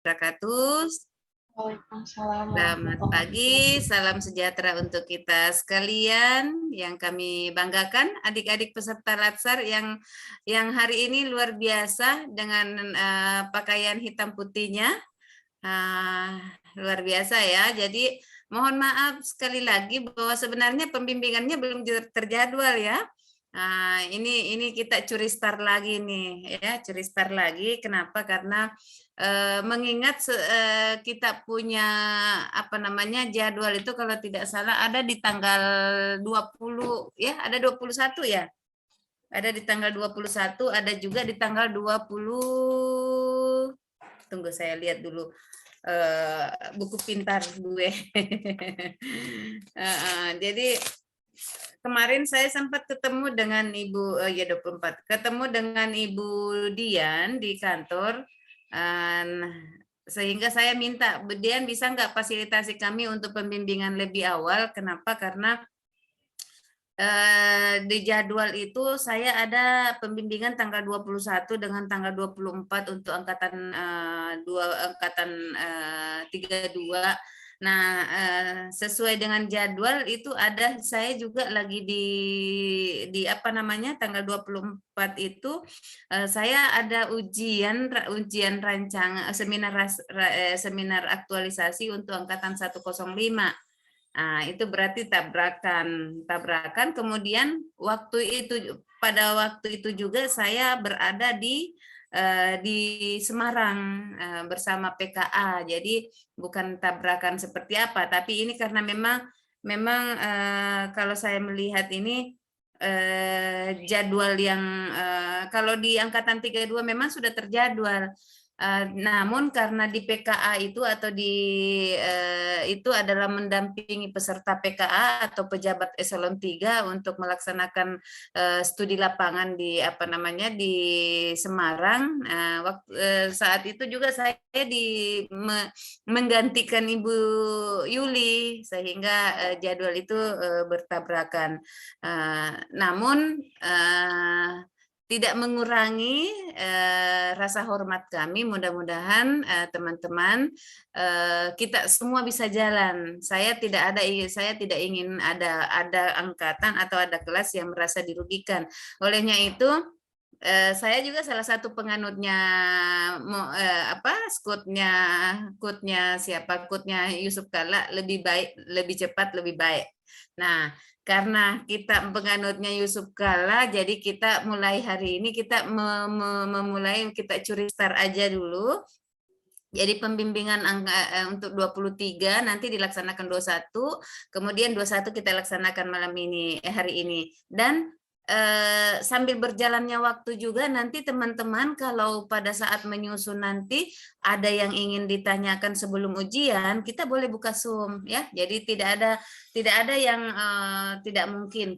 wabarakatuh. Waalaikumsalam Selamat pagi, salam sejahtera untuk kita sekalian yang kami banggakan, adik-adik peserta Latsar yang hari ini luar biasa dengan pakaian hitam putihnya. Luar biasa ya. Jadi mohon maaf sekali lagi bahwa sebenarnya pembimbingannya belum terjadwal ya. Ini kita curi start lagi nih ya, curi start lagi. Kenapa? Karena mengingat kita punya jadwal itu kalau tidak salah ada di tanggal 20 ya, ada 21 ya. Ada di tanggal 21, ada juga di tanggal 20. Tunggu saya lihat dulu buku pintar gue. Jadi kemarin saya sempat ketemu dengan Ibu ya 24. Ketemu dengan Ibu Dian di kantor. Sehingga saya minta, Bu Dian bisa nggak fasilitasi kami untuk pembimbingan lebih awal? Kenapa? Karena di jadwal itu saya ada pembimbingan tanggal 21 dengan tanggal 24 untuk angkatan 32. Nah, sesuai dengan jadwal itu ada saya juga lagi di tanggal 24 itu saya ada ujian rancangan seminar aktualisasi untuk angkatan 105. Nah, itu berarti tabrakan. Kemudian pada waktu itu juga saya berada di Semarang bersama PKA. Jadi bukan tabrakan seperti apa, tapi ini karena memang kalau saya melihat ini jadwal yang kalau di angkatan 32 memang sudah terjadwal. Namun karena di PKA itu atau itu adalah mendampingi peserta PKA atau pejabat eselon 3 untuk melaksanakan studi lapangan di di Semarang. Saat itu juga saya menggantikan Ibu Yuli sehingga jadwal itu bertabrakan. Namun tidak mengurangi rasa hormat kami. Mudah-mudahan teman-teman kita semua bisa jalan. Saya tidak ingin ada angkatan atau ada kelas yang merasa dirugikan. Olehnya itu saya juga salah satu penganutnya skutnya Yusuf Kalla, lebih baik, lebih cepat, lebih baik. Nah, karena kita penganutnya Yusuf Kalla, jadi kita mulai hari ini kita memulai kita curi start aja dulu. Jadi pembimbingan untuk 23 nanti dilaksanakan 21, kemudian 21 kita laksanakan hari ini. Dan sambil berjalannya waktu juga nanti teman-teman kalau pada saat menyusun nanti ada yang ingin ditanyakan sebelum ujian, kita boleh buka Zoom ya. Jadi tidak ada yang tidak mungkin.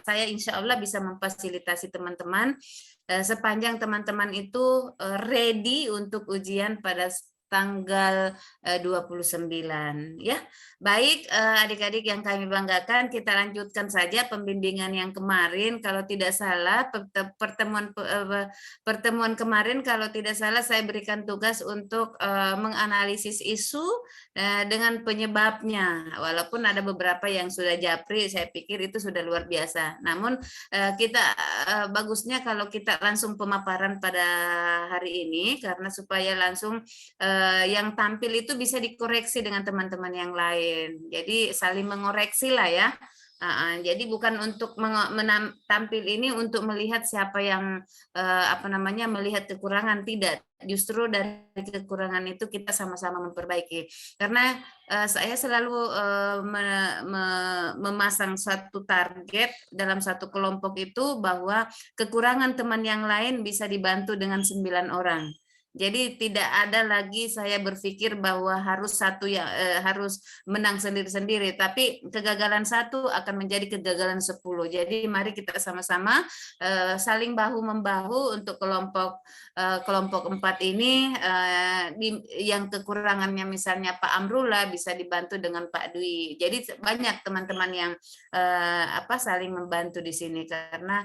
Saya insya Allah bisa memfasilitasi teman-teman sepanjang teman-teman itu ready untuk ujian pada tanggal 29 ya. Baik adik-adik yang kami banggakan, kita lanjutkan saja pembimbingan yang kemarin. Kalau tidak salah pertemuan kemarin kalau tidak salah saya berikan tugas untuk menganalisis isu dengan penyebabnya. Walaupun ada beberapa yang sudah japri, saya pikir itu sudah luar biasa. Namun kita bagusnya kalau kita langsung pemaparan pada hari ini karena supaya langsung yang tampil itu bisa dikoreksi dengan teman-teman yang lain. Jadi saling mengoreksi lah ya. Jadi bukan untuk tampil ini untuk melihat siapa yang melihat kekurangan, tidak. Justru dari kekurangan itu kita sama-sama memperbaiki. Karena saya selalu memasang satu target dalam satu kelompok itu bahwa kekurangan teman yang lain bisa dibantu dengan 9 orang. Jadi tidak ada lagi saya berpikir bahwa harus harus menang sendiri-sendiri, tapi kegagalan satu akan menjadi kegagalan 10. Jadi mari kita sama-sama saling bahu-membahu untuk kelompok 4 ini yang kekurangannya misalnya Pak Amrullah bisa dibantu dengan Pak Dwi. Jadi banyak teman-teman yang saling membantu di sini karena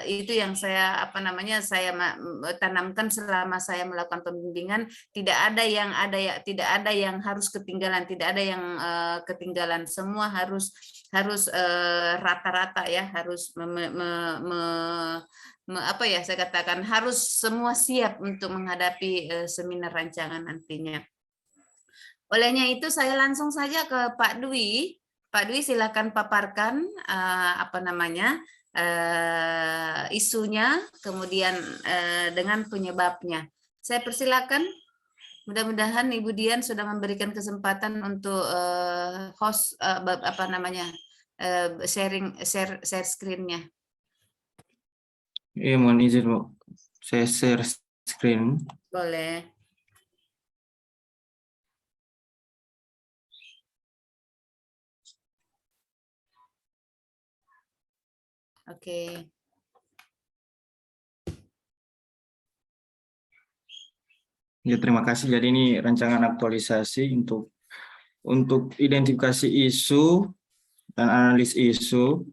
Itu yang saya tanamkan selama saya melakukan pembimbingan. Tidak ada yang harus ketinggalan, tidak ada yang ketinggalan. Semua harus rata-rata ya, harus saya katakan harus semua siap untuk menghadapi seminar rancangan nantinya. Olehnya itu saya langsung saja ke Pak Dwi. Pak Dwi silakan paparkan isunya, kemudian dengan penyebabnya. Saya persilakan. Mudah-mudahan Ibu Dian sudah memberikan kesempatan untuk host share screen-nya. Iya, mohon izin, Bu. Saya share screen. Boleh. Oke. Ya, terima kasih. Jadi ini rancangan aktualisasi untuk identifikasi isu dan analis isu.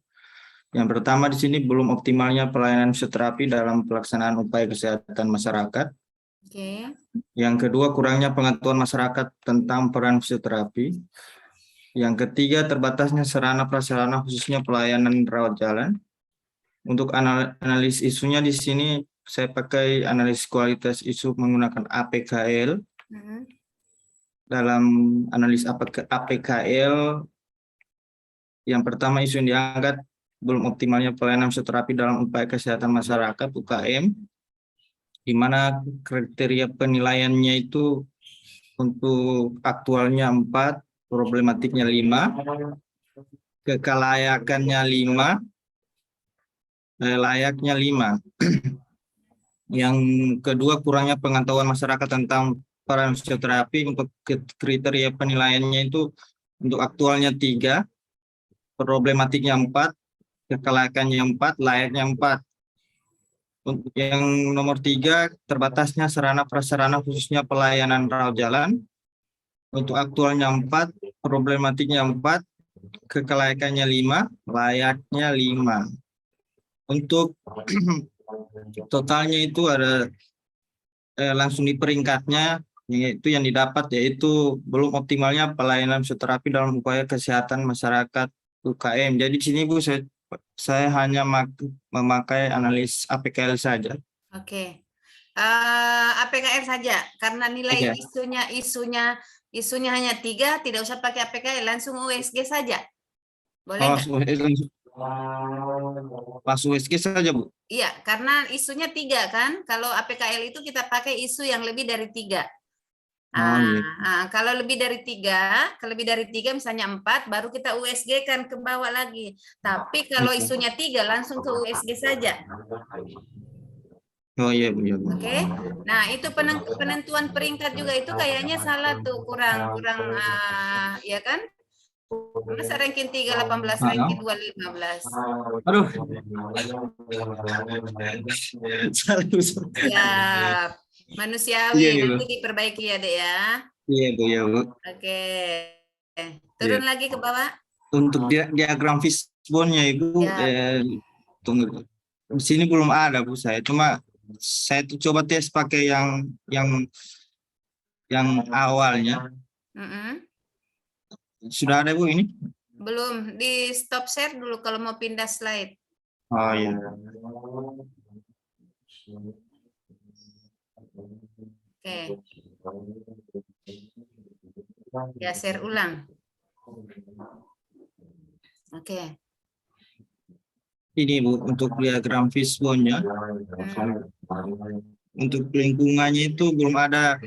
Yang pertama di sini belum optimalnya pelayanan fisioterapi dalam pelaksanaan upaya kesehatan masyarakat. Oke. Yang kedua, kurangnya pengetahuan masyarakat tentang peran fisioterapi. Yang ketiga, terbatasnya sarana prasarana khususnya pelayanan rawat jalan. Untuk analis isunya di sini saya pakai analis kualitas isu menggunakan APKL. Dalam analis APKL, yang pertama isu yang diangkat belum optimalnya pelayanan fisioterapi dalam upaya kesehatan masyarakat (UKM), di mana kriteria penilaiannya itu untuk aktualnya 4, problematiknya 5, kekelayakannya 5, layaknya 5. Yang kedua, kurangnya pengetahuan masyarakat tentang peran fisioterapi. Untuk kriteria penilaiannya itu untuk aktualnya 3, problematiknya 4, kekelayakannya 4, layaknya 4. Untuk yang nomor 3, terbatasnya sarana prasarana khususnya pelayanan rawat jalan. Untuk aktualnya 4, problematiknya 4, kekelayakannya 5, layaknya 5. Untuk totalnya itu ada langsung di peringkatnya, yaitu yang didapat yaitu belum optimalnya pelayanan fisioterapi dalam upaya kesehatan masyarakat (UKM). Jadi di sini Bu, saya hanya memakai analis APKL saja. Oke. APKL saja, karena nilai isunya hanya 3, tidak usah pakai APKL, langsung USG saja. Boleh nggak? Langsung USG saja, Bu? Iya, karena isunya 3 kan. Kalau APKL itu kita pakai isu yang lebih dari 3. Kalau lebih dari 3, misalnya 4, baru kita USG kan ke bawah lagi. Tapi kalau isunya 3, langsung ke USG saja. Oh iya, Bu. Oke. Nah, itu penentuan peringkat juga itu kayaknya salah tuh, kurang ya kan? Masa ranking 3 18, ranking 2 15. Aduh. Siap. Manusiawi, nanti diperbaiki ya, Dek ya. Iya, Bu, ya, Bu. Oke. Turun lagi ke bawah. Untuk diagram fishbone-nya Ibu, tunggu. Di sini belum ada, Bu, saya. Cuma saya coba tes pakai yang awalnya. Sudah ada, Bu, ini? Belum, di stop share dulu kalau mau pindah slide. Oh iya. Oke. Ya, share ulang. Oke. Ini, Bu, untuk diagram fishbone-nya. Untuk lingkungannya itu belum ada,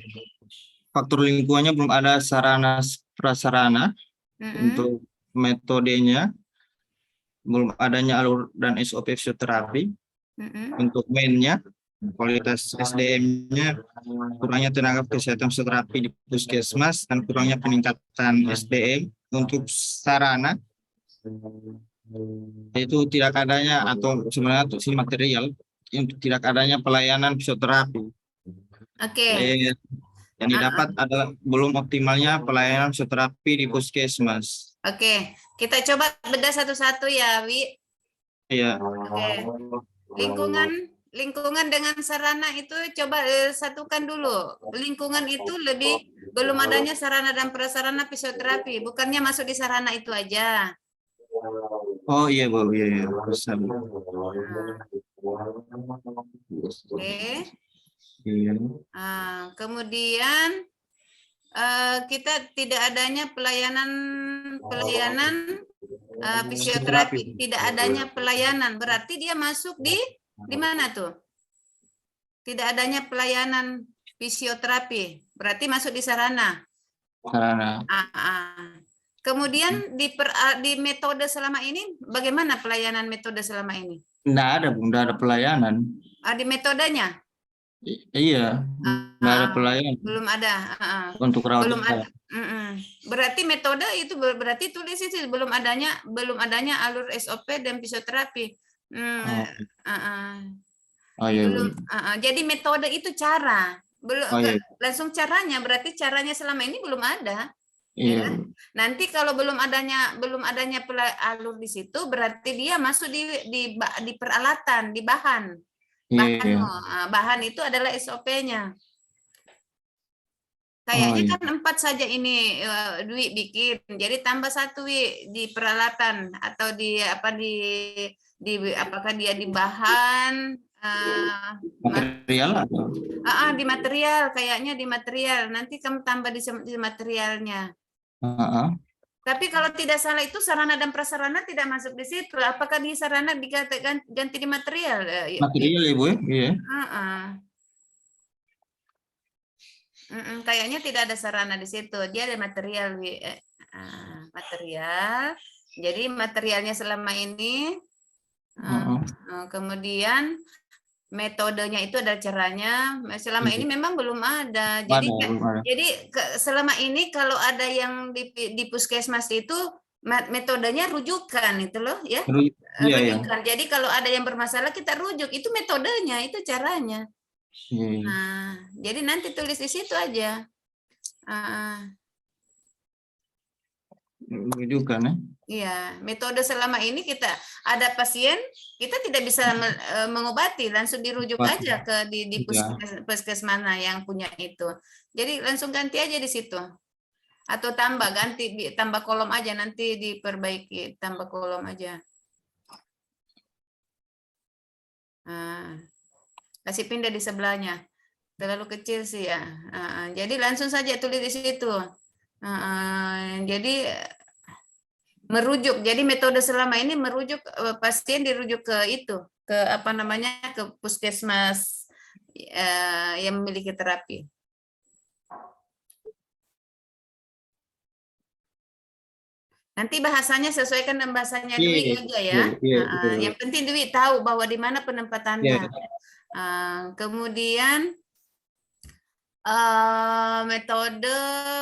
faktor lingkungannya belum ada sarana prasarana. Untuk metodenya belum adanya alur dan SOP fisioterapi. Untuk main-nya, kualitas SDM-nya kurangnya tenaga kesehatan fisioterapi di puskesmas dan kurangnya peningkatan SDM. Untuk sarana itu tidak adanya, atau sebenarnya itu sih material, untuk tidak adanya pelayanan fisioterapi. Oke. Yang didapat adalah belum optimalnya pelayanan fisioterapi di puskesmas. Oke, kita coba bedah satu-satu ya, Wi. Iya. Oke. Lingkungan dengan sarana itu coba satukan dulu. Lingkungan itu lebih belum adanya sarana dan prasarana fisioterapi, bukannya masuk di sarana itu aja. Oh iya Bu, iya iya. Bisa, Bu. Nah, oke. Iya. Kemudian kita tidak adanya pelayanan fisioterapi, tidak adanya pelayanan, berarti dia masuk di mana tuh? Tidak adanya pelayanan fisioterapi, berarti masuk di sarana. Sarana. Kemudian di metode selama ini, bagaimana pelayanan metode selama ini? Nggak ada Bu, nggak ada pelayanan. Di metodenya? Iya, nggak ada pelayanan Belum ada. untuk rawat Belum jalan. ada. Berarti metode itu berarti tulis itu belum adanya alur SOP dan fisioterapi. Oh iya Bu. Belum. Jadi metode itu cara. Belum Oh iya. langsung caranya, berarti caranya selama ini belum ada. Iya. Ya. Nanti kalau belum adanya alur di situ, berarti dia masuk di peralatan, di bahan. Iya. Bahan itu adalah SOP-nya. Oh Kayaknya iya. kan 4 saja ini Dwi bikin. Jadi tambah 1 Wi di peralatan atau apakah dia di bahan Material atau? di material, kayaknya di material. Nanti kamu tambah di materialnya. Tapi kalau tidak salah itu sarana dan prasarana tidak masuk di situ. Apakah di sarana dikatakan ganti di material? Material ya Bu ya? Iya. Kayaknya tidak ada sarana di situ. Dia ada material, material. Jadi materialnya selama ini, kemudian metodenya itu ada caranya. Selama ini memang belum ada. Jadi selama ini kalau ada yang di puskesmas itu metodenya rujukan itu loh ya. Rujukan. Jadi kalau ada yang bermasalah kita rujuk, itu metodenya, itu caranya. Jadi nanti tulis di situ aja. Rujukan ya. Iya, metode selama ini kita ada pasien, kita tidak bisa mengobati, langsung dirujuk aja ke di puskesmas mana yang punya itu. Jadi langsung ganti aja di situ. Atau tambah kolom aja, nanti diperbaiki, tambah kolom aja. Kasih pindah di sebelahnya. Terlalu kecil sih ya. Jadi langsung saja tulis di situ. Jadi merujuk. Jadi metode selama ini merujuk pasien dirujuk ke itu, ke ke puskesmas yang memiliki terapi. Nanti bahasanya sesuaikan dengan bahasanya Dwi aja ya. Yang penting Dwi tahu bahwa di mana penempatannya. Kemudian metode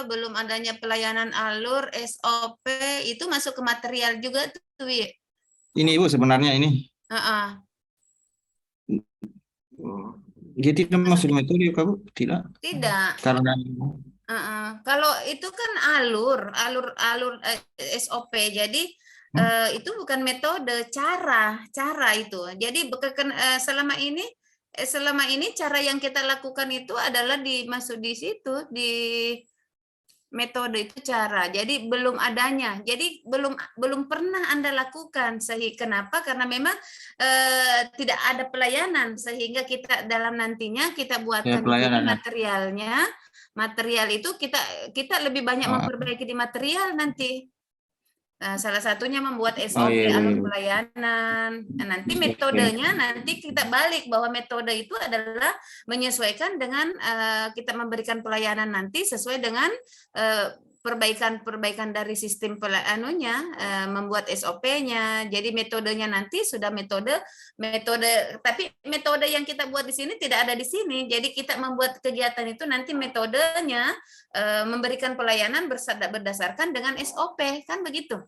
belum adanya pelayanan alur SOP itu masuk ke material juga tuh Wi. Ini Ibu sebenarnya ini. Dia tidak masuk di metode Kamu? Tidak. Tidak. Karena kalau itu kan alur SOP, jadi itu bukan metode, cara itu. Jadi selama ini cara yang kita lakukan itu adalah dimasuk di situ, di metode itu cara. Jadi belum adanya. Jadi belum pernah Anda lakukan. Kenapa? Karena memang tidak ada pelayanan, sehingga kita dalam nantinya kita buatkan materialnya. Material itu kita lebih banyak memperbaiki di material nanti. Salah satunya membuat SOP alur pelayanan. Nanti metodenya nanti kita balik bahwa metode itu adalah menyesuaikan dengan kita memberikan pelayanan nanti sesuai dengan perbaikan dari sistem membuat SOP-nya. Jadi metodenya nanti sudah metode, tapi metode yang kita buat di sini tidak ada di sini. Jadi kita membuat kegiatan itu nanti metodenya memberikan pelayanan berdasarkan dengan SOP, kan begitu?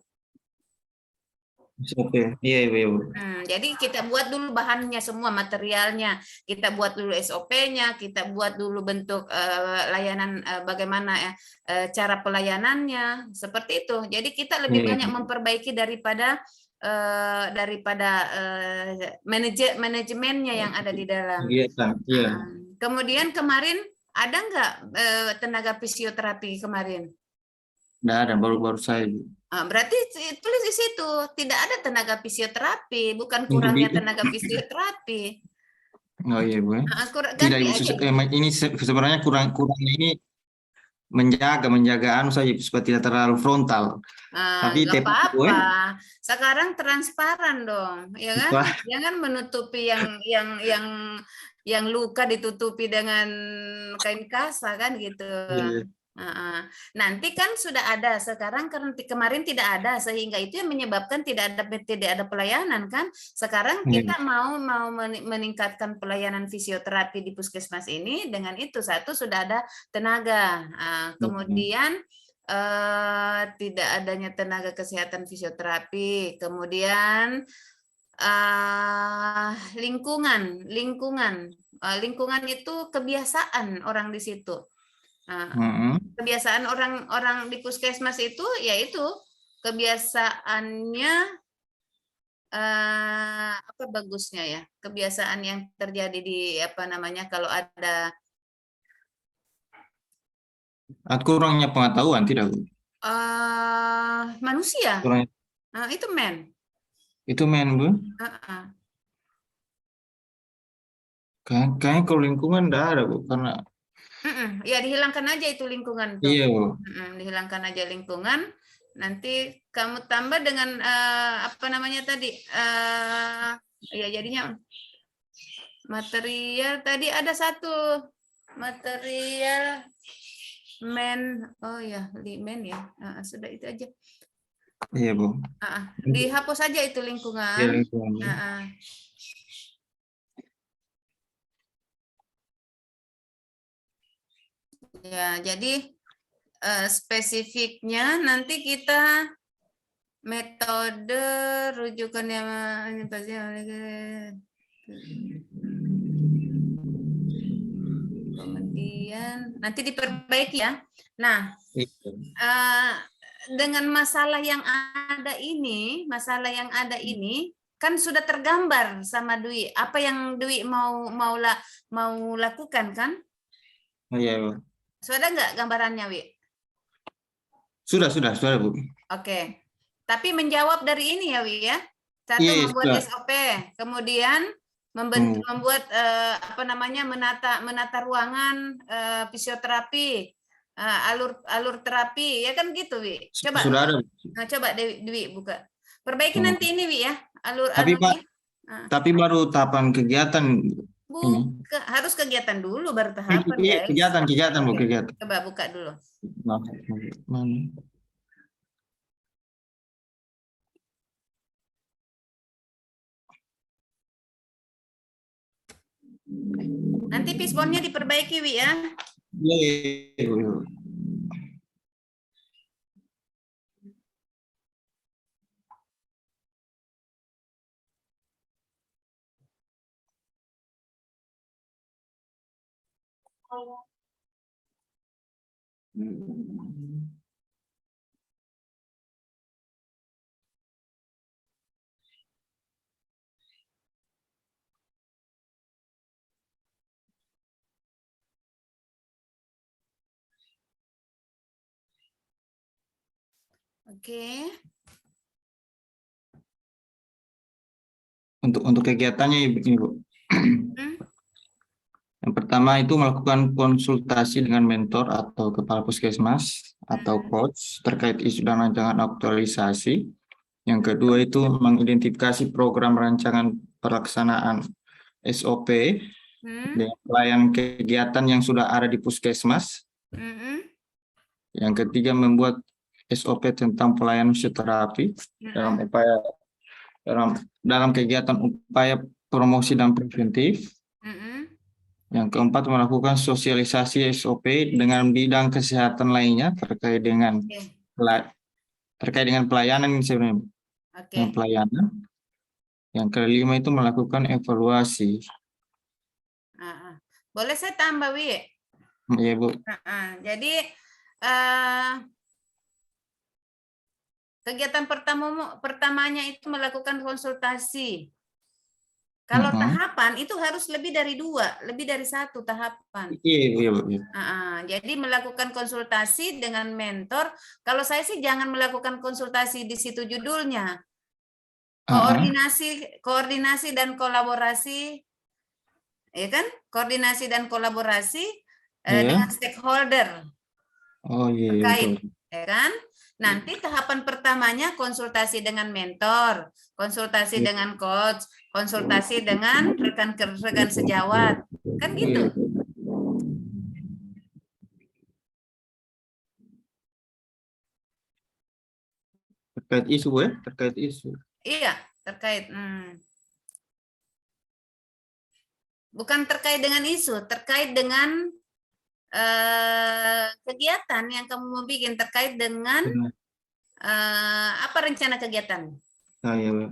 SOP, iya. Jadi kita buat dulu bahannya semua, materialnya, kita buat dulu SOP-nya, kita buat dulu bentuk layanan bagaimana cara pelayanannya, seperti itu. Jadi kita lebih banyak memperbaiki daripada daripada manajemennya yang ada di dalam. Kegiatan, iya. Kemudian kemarin ada nggak tenaga fisioterapi kemarin? Nggak ada, baru-baru saya. Berarti tulis di situ tidak ada tenaga fisioterapi, bukan Untuk kurangnya di- tenaga fisioterapi. Oh iya, Bu. Tidak, Ganti Ibu. aja. Ini sebenarnya kurangnya ini menjaga anu saja supaya tidak terlalu frontal. Tapi Nggak tepat, Bu. apa-apa. Sekarang transparan dong, ya kan? Wah. Jangan menutupi yang luka ditutupi dengan kain kasa kan gitu. Iya. Nanti kan sudah ada, sekarang karena kemarin tidak ada, sehingga itu yang menyebabkan tidak ada pelayanan kan. Sekarang kita mau meningkatkan pelayanan fisioterapi di puskesmas ini dengan itu, satu sudah ada tenaga, kemudian tidak adanya tenaga kesehatan fisioterapi, kemudian lingkungan itu kebiasaan orang di situ. Kebiasaan orang di puskesmas itu yaitu kebiasaannya apa bagusnya ya, kebiasaan yang terjadi di kalau ada Kurangnya pengetahuan tidak, Bu? manusia, Kurangnya, itu men. itu Bu. Kayaknya kalau lingkungan enggak ada, Bu, karena Ya dihilangkan aja itu lingkungan tuh. iya, Bu. Dihilangkan aja lingkungan. Nanti kamu tambah dengan apa namanya tadi? Ya jadinya material tadi ada satu material men. Oh ya, men ya. Sudah itu aja. Iya, Bu. Dihapus aja itu lingkungan. Iya, lingkungan. Ya, jadi spesifiknya nanti kita metode rujukan yang kemudian nanti diperbaiki ya. Nah, dengan masalah yang ada ini kan sudah tergambar sama Dwi. Apa yang Dwi mau lakukan kan? Iya, Bu. Sudah nggak gambarannya, Wi? Sudah, Bu. Oke. Tapi menjawab dari ini ya, Wi ya. Satu, membuat SOP, kemudian membuat menata ruangan fisioterapi, alur terapi, ya kan gitu, Wi. Coba. Sudah ada, Bu. Nah, coba Dwi buka. Perbaiki nanti ini, Wi ya. Tapi Pak, tapi baru tahapan kegiatan. Buka, harus kegiatan dulu baru tahapan, guys. Kegiatan, Bu, kegiatan. Coba buka dulu. Nanti fishbone-nya diperbaiki, Wi ya. Iya. Oke. Untuk kegiatannya begini, Bu. Yang pertama itu melakukan konsultasi dengan mentor atau kepala puskesmas atau coach terkait isu dan rancangan aktualisasi. Yang kedua itu mengidentifikasi program rancangan pelaksanaan SOP dengan pelayanan kegiatan yang sudah ada di puskesmas. Yang ketiga membuat SOP tentang pelayanan fisioterapi dalam kegiatan upaya promosi dan preventif. Yang keempat melakukan sosialisasi SOP dengan bidang kesehatan lainnya terkait dengan pelayanan ini sebenarnya. Yang pelayanan. Yang kelima itu melakukan evaluasi. Boleh saya tambah, Wi? Iya, Bu. Jadi Kegiatan pertamanya itu melakukan konsultasi. Kalau tahapan itu harus lebih dari 2, lebih dari 1 tahapan. Iya. Jadi melakukan konsultasi dengan mentor. Kalau saya sih jangan melakukan konsultasi di situ judulnya. Koordinasi dan kolaborasi, ya kan? Koordinasi dan kolaborasi dengan stakeholder Oh iya, terkait, betul. ya kan? Nanti tahapan pertamanya konsultasi dengan mentor, konsultasi dengan coach, konsultasi dengan rekan sejawat, kan gitu. Terkait isu ya, terkait isu. Iya, terkait. Bukan terkait dengan isu, terkait dengan kegiatan yang kamu mau bikin, terkait dengan apa rencana kegiatan. Iya.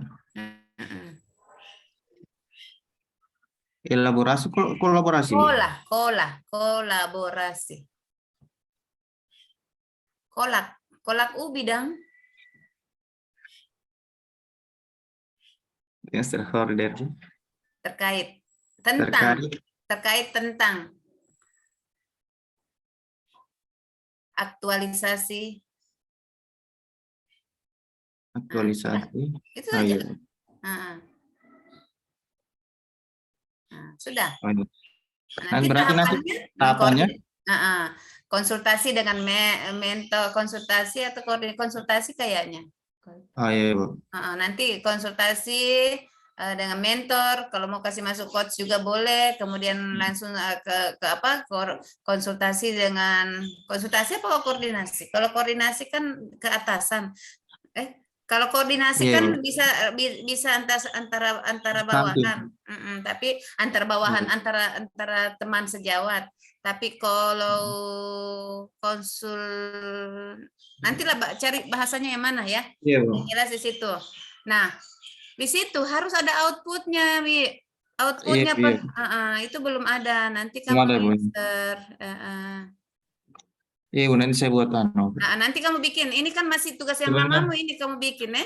Elaborasi, kolaborasi. Kolaborasi. Kolak ubi dong. Yang stakeholder. Terkait tentang aktualisasi. Itu saja. Sudah. Nanti tahapannya konsultasi dengan mentor, konsultasi atau konsultasi kayaknya. Iya. Nanti konsultasi dengan mentor, kalau mau kasih masuk coach juga boleh, kemudian langsung ke apa, konsultasi apa koordinasi? Kalau koordinasi kan ke atasan, kalau koordinasi kan bisa antara bawahan, tapi antara bawahan, antara teman sejawat. Tapi kalau konsul, nantilah cari bahasanya yang mana ya. Jelas di situ. Nah, di situ harus ada outputnya, Wi. Outputnya itu belum ada. Nanti kamu nanti saya buat nanti kamu bikin. Ini kan masih tugas yang lamamu ini kamu bikin ya.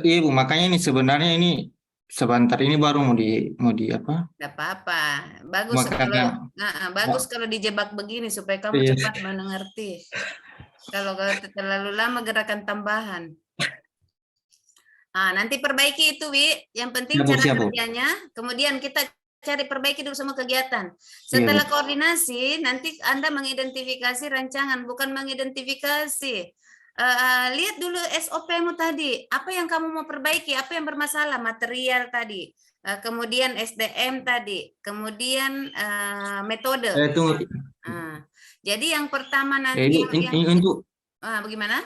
Iya, Bu, makanya ini sebenarnya ini sebentar ini baru mau di apa? Tidak apa-apa. Bagus kalau dijebak begini supaya kamu cepat mengerti. Kalau terlalu lama gerakan tambahan. Nanti perbaiki itu, Wi. Yang penting cara kerjanya. Kemudian kita cari perbaiki dulu semua kegiatan. Setelah koordinasi, nanti Anda mengidentifikasi rancangan, bukan mengidentifikasi. Lihat dulu SOP-mu tadi. Apa yang kamu mau perbaiki? Apa yang bermasalah? Material tadi. Kemudian SDM tadi. Kemudian metode. Jadi yang pertama nanti. Bagaimana?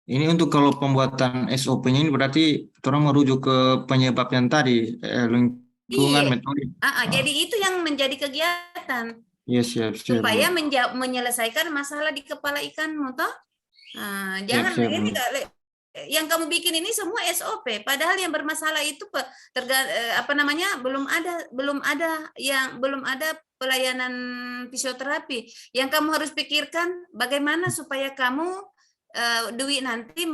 Ini untuk kalau pembuatan SOP-nya ini berarti orang merujuk ke penyebab yang tadi, lingkungan, metode. Jadi itu yang menjadi kegiatan. Siap. Supaya menyelesaikan masalah di kepala ikanmu, toh. Jangan ini yang kamu bikin ini semua SOP, padahal yang bermasalah itu belum ada pelayanan fisioterapi. Yang kamu harus pikirkan bagaimana supaya kamu Dwi nanti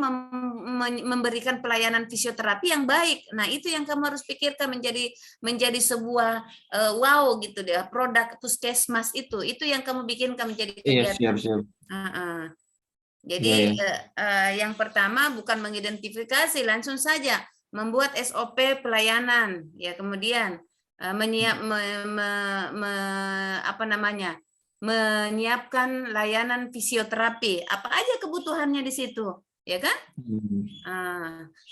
memberikan pelayanan fisioterapi yang baik. Nah, itu yang kamu harus pikirkan menjadi sebuah wow gitu deh, produk puskesmas itu yang kamu bikinkan menjadi kegiatan. Siap. Jadi yang pertama bukan mengidentifikasi, langsung saja membuat SOP pelayanan, ya, kemudian menyiapkan layanan fisioterapi. Apa aja kebutuhannya di situ, ya kan?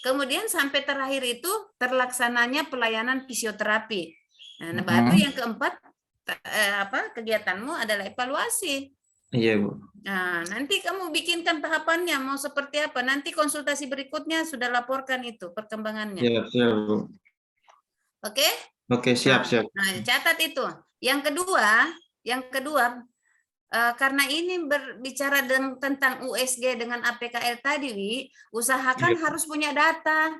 Kemudian sampai terakhir itu terlaksananya pelayanan fisioterapi. Nah, baru yang keempat kegiatanmu adalah evaluasi. Iya, Bu. Nah, nanti kamu bikinkan tahapannya mau seperti apa. Nanti konsultasi berikutnya sudah laporkan itu perkembangannya. Siap, Bu. Oke? Oke, siap. Nah, catat itu. Yang kedua, karena ini berbicara tentang USG dengan APKL tadi, Wi, usahakan harus punya data.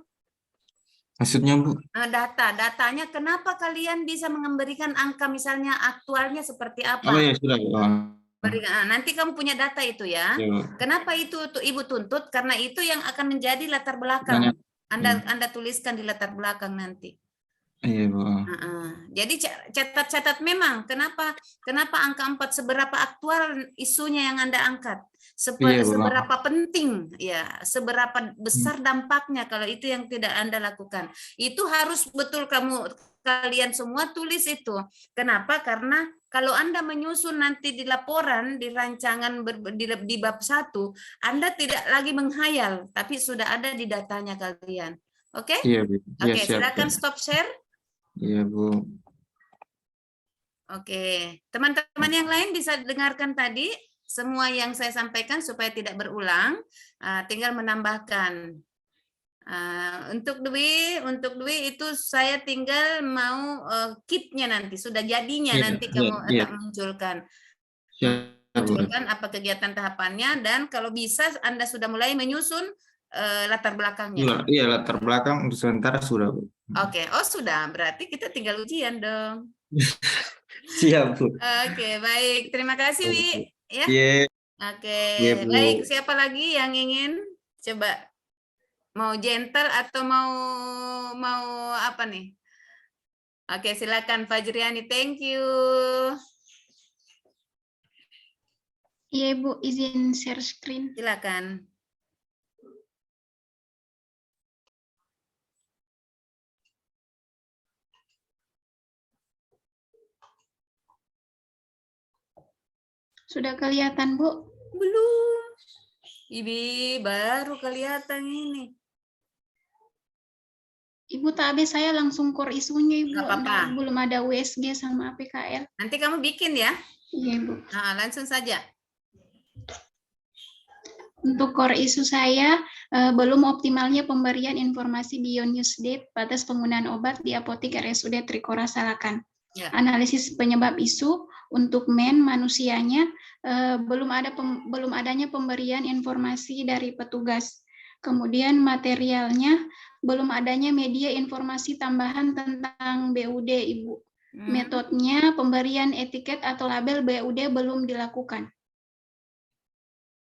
Maksudnya, Bu? Datanya kenapa kalian bisa memberikan angka misalnya aktualnya seperti apa? Sudah. Nanti kamu punya data itu ya. Iya, Bu. Kenapa itu Ibu tuntut? Karena itu yang akan menjadi latar belakang. Anda tuliskan di latar belakang nanti. Iya, Bu. Jadi catat-catat memang kenapa angka 4 seberapa aktual isunya yang Anda angkat. Iya, Bu. Seberapa penting ya, seberapa besar dampaknya kalau itu yang tidak Anda lakukan. Itu harus betul kalian semua tulis itu. Kenapa? Karena kalau Anda menyusun nanti di laporan, di rancangan di bab 1, Anda tidak lagi menghayal, tapi sudah ada di datanya kalian. Oke? Iya, Bu. Iya, Oke, siap. silakan stop share. Iya, Bu. Oke, teman-teman yang lain bisa dengarkan tadi semua yang saya sampaikan supaya tidak berulang. Tinggal menambahkan. Untuk Dwi itu saya tinggal mau kitnya nanti, sudah jadinya Iya, nanti iya, kamu iya. tak munculkan. Siap, Bu. Munculkan apa kegiatan tahapannya, dan kalau bisa Anda sudah mulai menyusun latar belakangnya. Iya, latar belakang untuk sementara sudah, Bu. Oke, oh sudah, berarti kita tinggal ujian dong. Siap, Bu. Oke, baik. Terima kasih, Wi. Ya. Iya. Oke, Iya, Bu. baik. Siapa lagi yang ingin coba mau gentle atau mau apa nih? Oke, silakan Fajriani. Thank you. Iya, Ibu, izin share screen. Silakan. Sudah kelihatan, Bu? Belum. Ibi baru kelihatan ini. Ibu tadi saya langsung core isunya, Ibu. Nggak apa-apa. Belum ada USG sama APKL. Nanti kamu bikin ya. Iya, Ibu. Nah, langsung saja. Untuk core isu saya, belum optimalnya pemberian informasi beyond use date batas penggunaan obat di apotek RSUD Trikora Salakan. Ya. Analisis penyebab isu untuk manusianya, belum adanya pemberian informasi dari petugas. Kemudian materialnya, belum adanya media informasi tambahan tentang BUD, Ibu. Metodenya pemberian etiket atau label BUD belum dilakukan.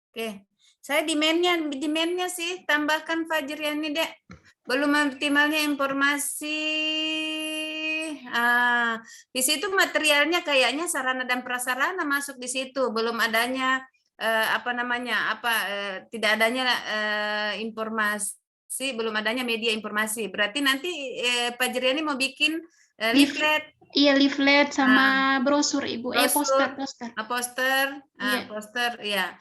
Oke. Saya demand-nya sih tambahkan Fajriani, Dek. Belum optimalnya informasi. Di situ materialnya kayaknya sarana dan prasarana masuk di situ. Belum adanya tidak adanya informasi, belum adanya media informasi. Berarti nanti Fajriani mau bikin leaflet. Iya, leaflet sama brosur, Ibu. Poster. Iya. Poster, ya.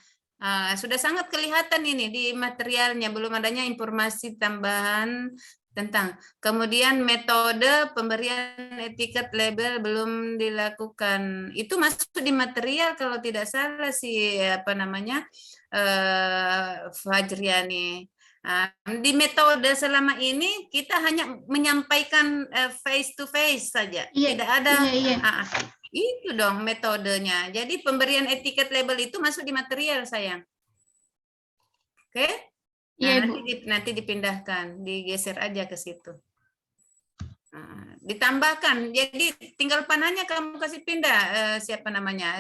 Sudah sangat kelihatan ini di materialnya, belum adanya informasi tambahan tentang. Kemudian metode pemberian etiket label belum dilakukan. Itu masuk di material kalau tidak salah sih Fajriani. Di metode selama ini kita hanya menyampaikan face to face saja. Iya, tidak ada. Iya. Itu dong metodenya. Jadi pemberian etiket label itu masuk di material, sayang. Oke? Nah, nanti dipindahkan, digeser aja ke situ. Ditambahkan. Jadi tinggal panahnya kamu kasih pindah siapa namanya?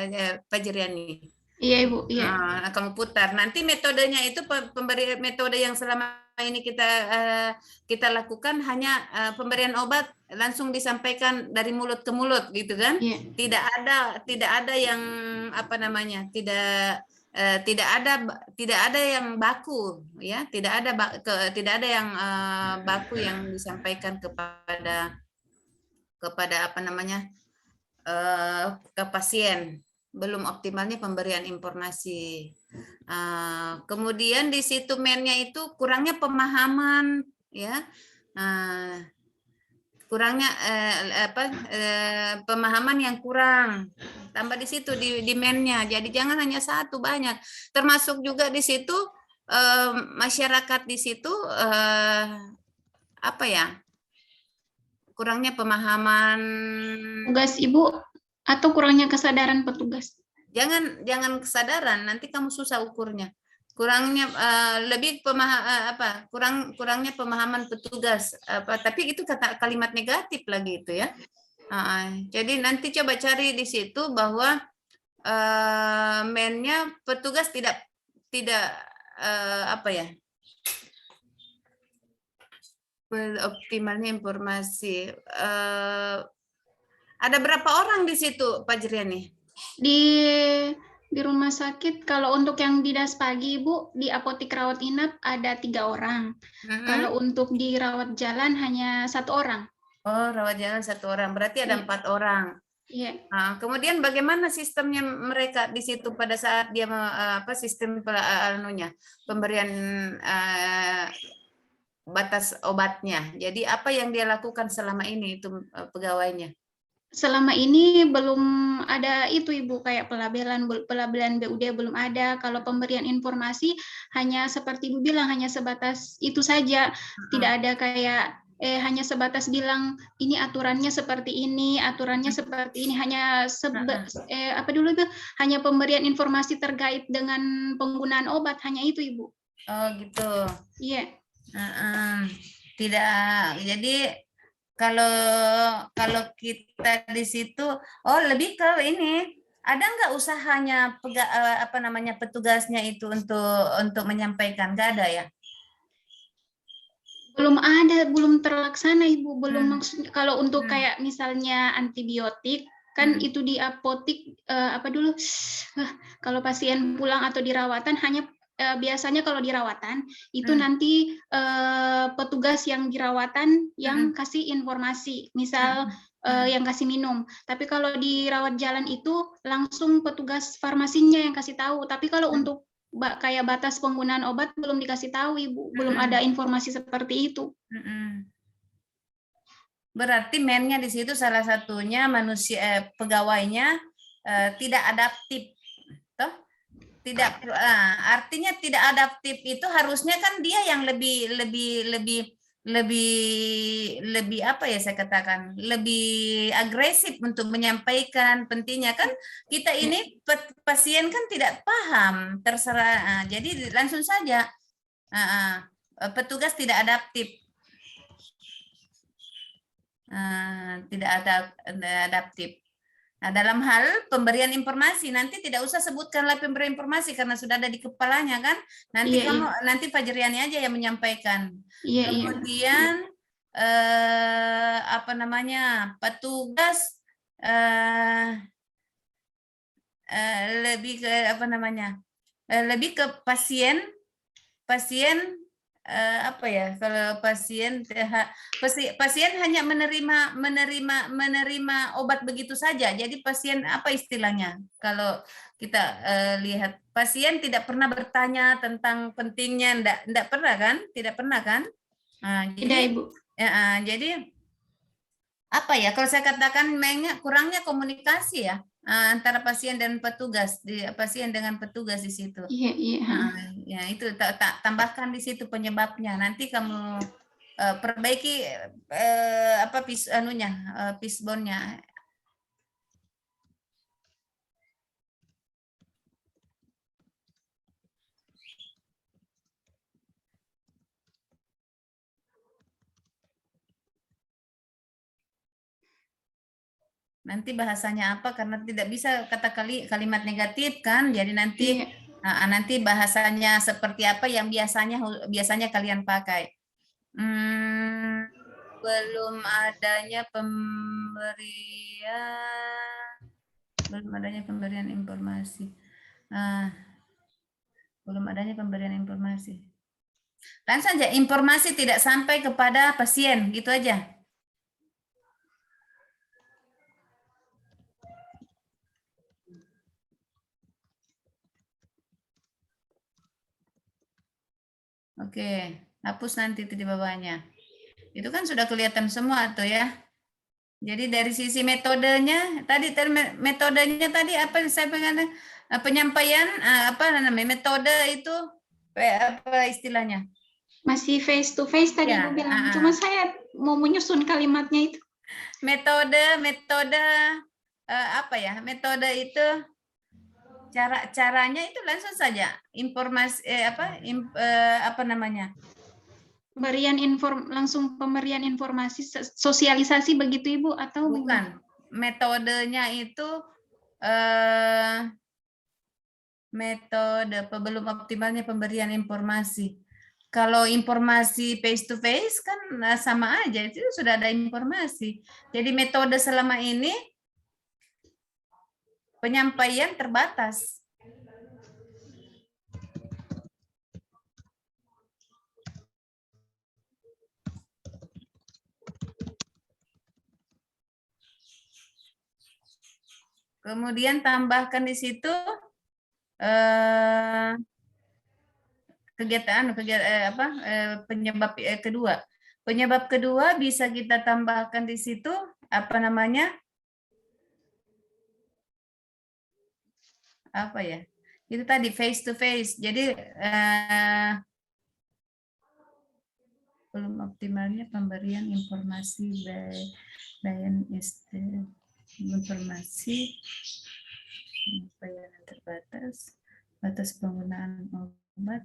Fajriani. Iya, Ibu. Iya. Kamu putar. Nanti metodenya itu pemberian metode yang selama ini kita lakukan hanya pemberian obat langsung disampaikan dari mulut ke mulut gitu kan? Yeah. Tidak ada yang tidak ada yang baku ya, tidak ada yang baku yang disampaikan kepada ke pasien. Belum optimalnya pemberian informasi. Kemudian di situ mennya itu kurangnya pemahaman ya, kurangnya pemahaman yang kurang, tambah di situ di mennya. Jadi jangan hanya satu, banyak, termasuk juga di situ masyarakat di situ kurangnya pemahaman tugas Ibu atau kurangnya kesadaran petugas. Jangan kesadaran, nanti kamu susah ukurnya. Kurangnya kurangnya pemahaman petugas, tapi itu kalimat negatif lagi itu ya. Jadi nanti coba cari di situ bahwa mennya petugas tidak apa ya, optimalnya informasi. Ada berapa orang di situ, Pak Jeriani? Di rumah sakit, kalau untuk yang dinas pagi, Ibu, di apotik rawat inap ada 3 orang. Kalau untuk di rawat jalan hanya 1 orang. Oh, rawat jalan 1 orang. Berarti ada 4 orang. Iya. Nah, kemudian bagaimana sistemnya mereka di situ pada saat dia sistem pemberian batas obatnya. Jadi apa yang dia lakukan selama ini itu pegawainya? Selama ini belum ada itu, Ibu, kayak pelabelan BUD belum ada. Kalau pemberian informasi hanya seperti Ibu bilang, hanya sebatas itu saja. Tidak ada kayak hanya sebatas bilang ini aturannya seperti ini, aturannya seperti ini. Hanya hanya pemberian informasi terkait dengan penggunaan obat, hanya itu, Ibu. Oh, gitu. Iya. Tidak, jadi kalau kita di situ, lebih ke ini, ada nggak usahanya petugasnya itu untuk menyampaikan? Nggak ada ya? Belum ada, belum terlaksana, Ibu. Belum maksudnya kalau untuk kayak misalnya antibiotik kan itu di apotik kalau pasien pulang atau dirawatan hanya biasanya kalau dirawatan itu nanti petugas yang dirawatan yang kasih informasi, misal yang kasih minum. Tapi kalau di rawat jalan itu langsung petugas farmasinya yang kasih tahu. Tapi kalau untuk kayak batas penggunaan obat belum dikasih tahu, Ibu. Belum ada informasi seperti itu. Berarti mennya di situ salah satunya pegawainya tidak adaptif. Tidak, artinya tidak adaptif itu harusnya kan dia yang lebih apa ya saya katakan, lebih agresif untuk menyampaikan pentingnya kan kita ini pasien kan tidak paham, terserah, jadi langsung saja petugas tidak adaptif. Tidak adaptif. Nah, dalam hal pemberian informasi nanti tidak usah sebutkanlah pemberian informasi karena sudah ada di kepalanya kan. Nanti nanti Pak Jeriani aja yang menyampaikan. Kemudian petugas lebih ke lebih ke pasien kalau pasien hanya menerima obat begitu saja. Jadi pasien apa istilahnya? Kalau kita lihat pasien tidak pernah bertanya tentang pentingnya, enggak pernah kan? Tidak pernah kan? Jadi Ibu. Jadi apa ya? Kalau saya katakan kurangnya komunikasi ya antara pasien dan petugas, pasien dengan petugas di situ. Iya. Ya itu tambahkan di situ penyebabnya. Nanti kamu perbaiki fishbone-nya. Nanti bahasanya apa karena tidak bisa kata kalimat negatif kan, jadi nanti nanti bahasanya seperti apa yang biasanya kalian pakai. Belum adanya pemberian informasi. Belum adanya pemberian informasi. Langsung saja informasi tidak sampai kepada pasien, gitu aja. Oke, hapus nanti di bawahnya. Itu kan sudah kelihatan semua tuh ya. Jadi dari sisi metodenya tadi apa saya pengen penyampaian metode itu apa istilahnya? Masih face to face tadi Ibu bilang. Cuma saya mau menyusun kalimatnya itu. Metode Metode itu caranya itu langsung saja informasi pemberian informasi sosialisasi begitu Ibu atau bukan? Metodenya itu metode belum optimalnya pemberian informasi. Kalau informasi face to face kan sama aja, itu sudah ada informasi. Jadi metode selama ini penyampaian terbatas. Kemudian tambahkan di situ penyebab kedua. Penyebab kedua bisa kita tambahkan di situ apa namanya? Apa ya? Itu tadi face to face. Jadi belum optimalnya pemberian informasi informasi pelayanan terbatas, batas penggunaan obat.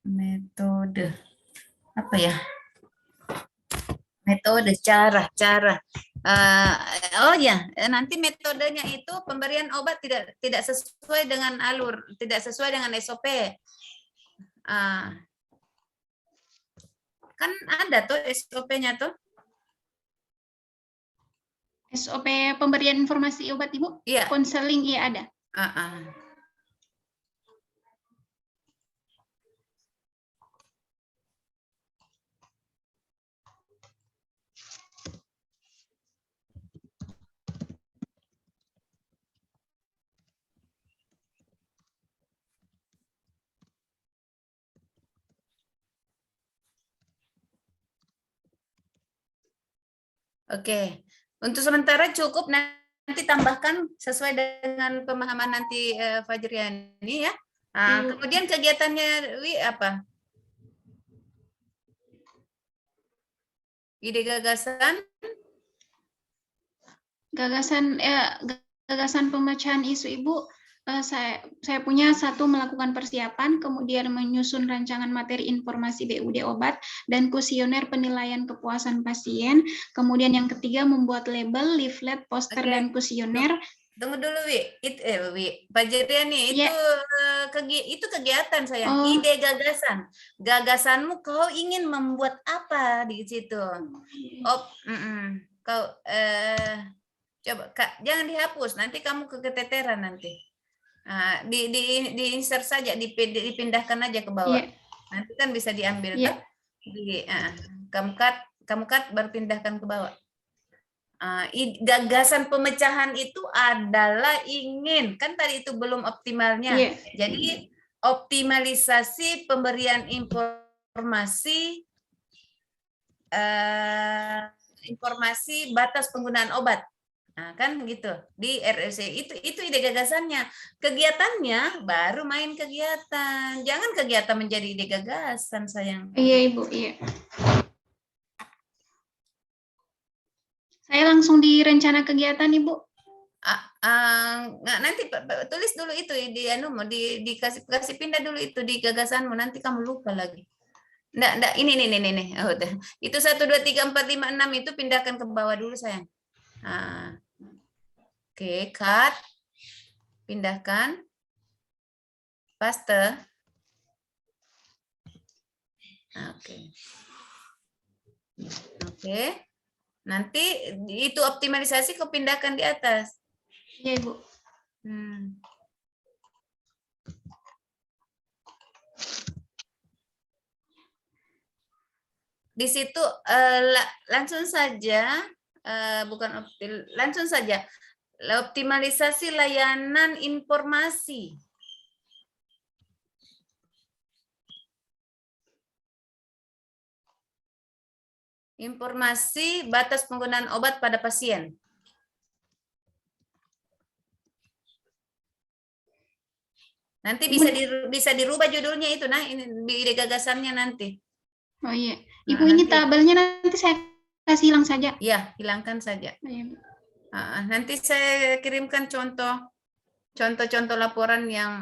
Metode apa ya? Metode, cara. Oh ya, nanti metodenya itu pemberian obat tidak sesuai dengan alur, tidak sesuai dengan SOP. Kan ada tuh SOP-nya tuh. SOP pemberian informasi obat Ibu? Iya. Konseling iya ada. Oke, untuk sementara cukup, nanti tambahkan sesuai dengan pemahaman nanti Fajriani ya. Kemudian kegiatannya Wi apa? Ide gagasan? Gagasan pemecahan isu Ibu. Saya punya satu, melakukan persiapan, kemudian menyusun rancangan materi informasi BUD obat dan kuesioner penilaian kepuasan pasien. Kemudian yang ketiga, membuat label, leaflet, poster, dan kuesioner. Tunggu dulu Wi, Fajriani itu kegiatan saya. Ide gagasan. Gagasanmu kau ingin membuat apa di situ? Kau coba Kak, jangan dihapus, nanti kamu keteteran nanti. Di insert saja, dipindahkan aja ke bawah. Nanti kan bisa diambil tuh. Kamu cut baru pindahkan ke bawah. Gagasan pemecahan itu adalah ingin, kan tadi itu belum optimalnya. Jadi optimalisasi pemberian informasi batas penggunaan obat. Nah, kan gitu di RSC itu ide gagasannya. Kegiatannya baru main kegiatan. Jangan kegiatan menjadi ide gagasan, sayang. Iya Ibu, iya. Saya langsung di rencana kegiatan Ibu. Nanti tulis dulu itu dikasih pindah dulu itu di gagasanmu, nanti kamu lupa lagi. Nggak, ini. Oh, itu 1 2 3 4 5 6 itu pindahkan ke bawah dulu, sayang. Oke, cut. Pindahkan. Paste. Oke. Nanti itu optimalisasi kau pindahkan di atas. Iya, Ibu. Di situ langsung saja langsung saja optimalisasi layanan informasi. Informasi batas penggunaan obat pada pasien. Nanti bisa dirubah judulnya itu, nah ini ide gagasannya nanti. Oh iya, Ibu, ini tabelnya nanti saya kasih hilang saja. Iya, hilangkan saja. Nanti saya kirimkan contoh contoh-contoh laporan yang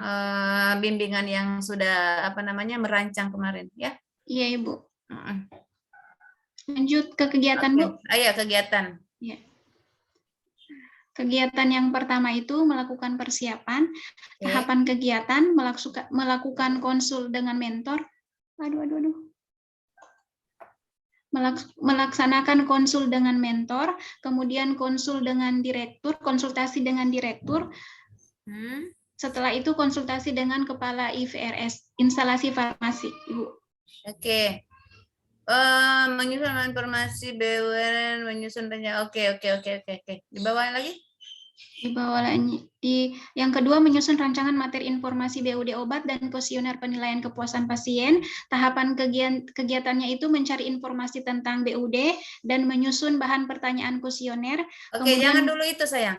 bimbingan yang sudah merancang kemarin ya. Iya Ibu. Lanjut ke kegiatan Bu. Ayo kegiatan. Ya. Kegiatan yang pertama itu melakukan persiapan. Tahapan kegiatan melakukan konsul dengan mentor. Melaksanakan konsul dengan mentor, kemudian konsul dengan direktur, konsultasi dengan direktur. Setelah itu konsultasi dengan kepala IVRS, instalasi farmasi, Ibu. Oke. Menyusun informasi BUMN, menyusun rencana. Oke. Di bawah lagi? Di bawah yang kedua menyusun rancangan materi informasi BUD obat dan kuesioner penilaian kepuasan pasien. Tahapan kegiatannya itu mencari informasi tentang BUD dan menyusun bahan pertanyaan kuesioner. Oke, jangan dulu itu sayang.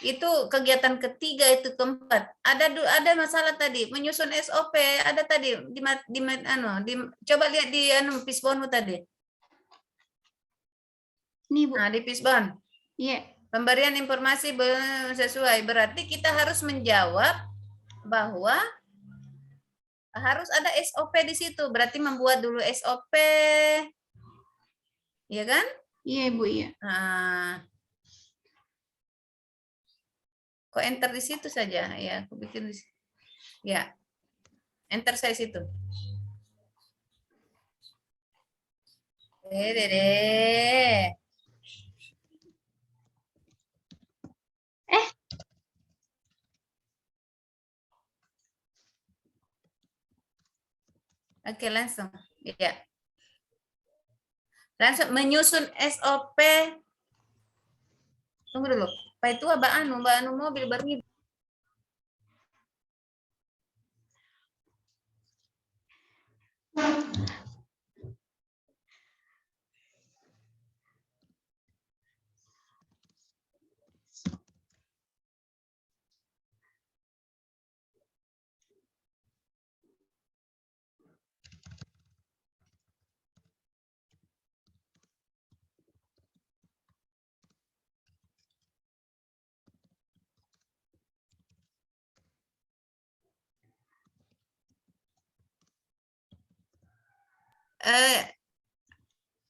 Itu kegiatan ketiga, itu keempat. Ada masalah tadi menyusun SOP, ada tadi coba lihat di Pisbonmu tadi. Nih Bu. Nah, di Pisbon. Iya. Pemberian informasi sesuai, berarti kita harus menjawab bahwa harus ada SOP di situ. Berarti membuat dulu SOP, ya kan? Iya Bu, iya. Nah, kok enter di situ saja? Ya, aku bikin di situ. Ya, enter saya situ. Dede. Oke, langsung. Ya. Langsung menyusun SOP. Tunggu dulu. Pak itu Mbak Anu mobil baru.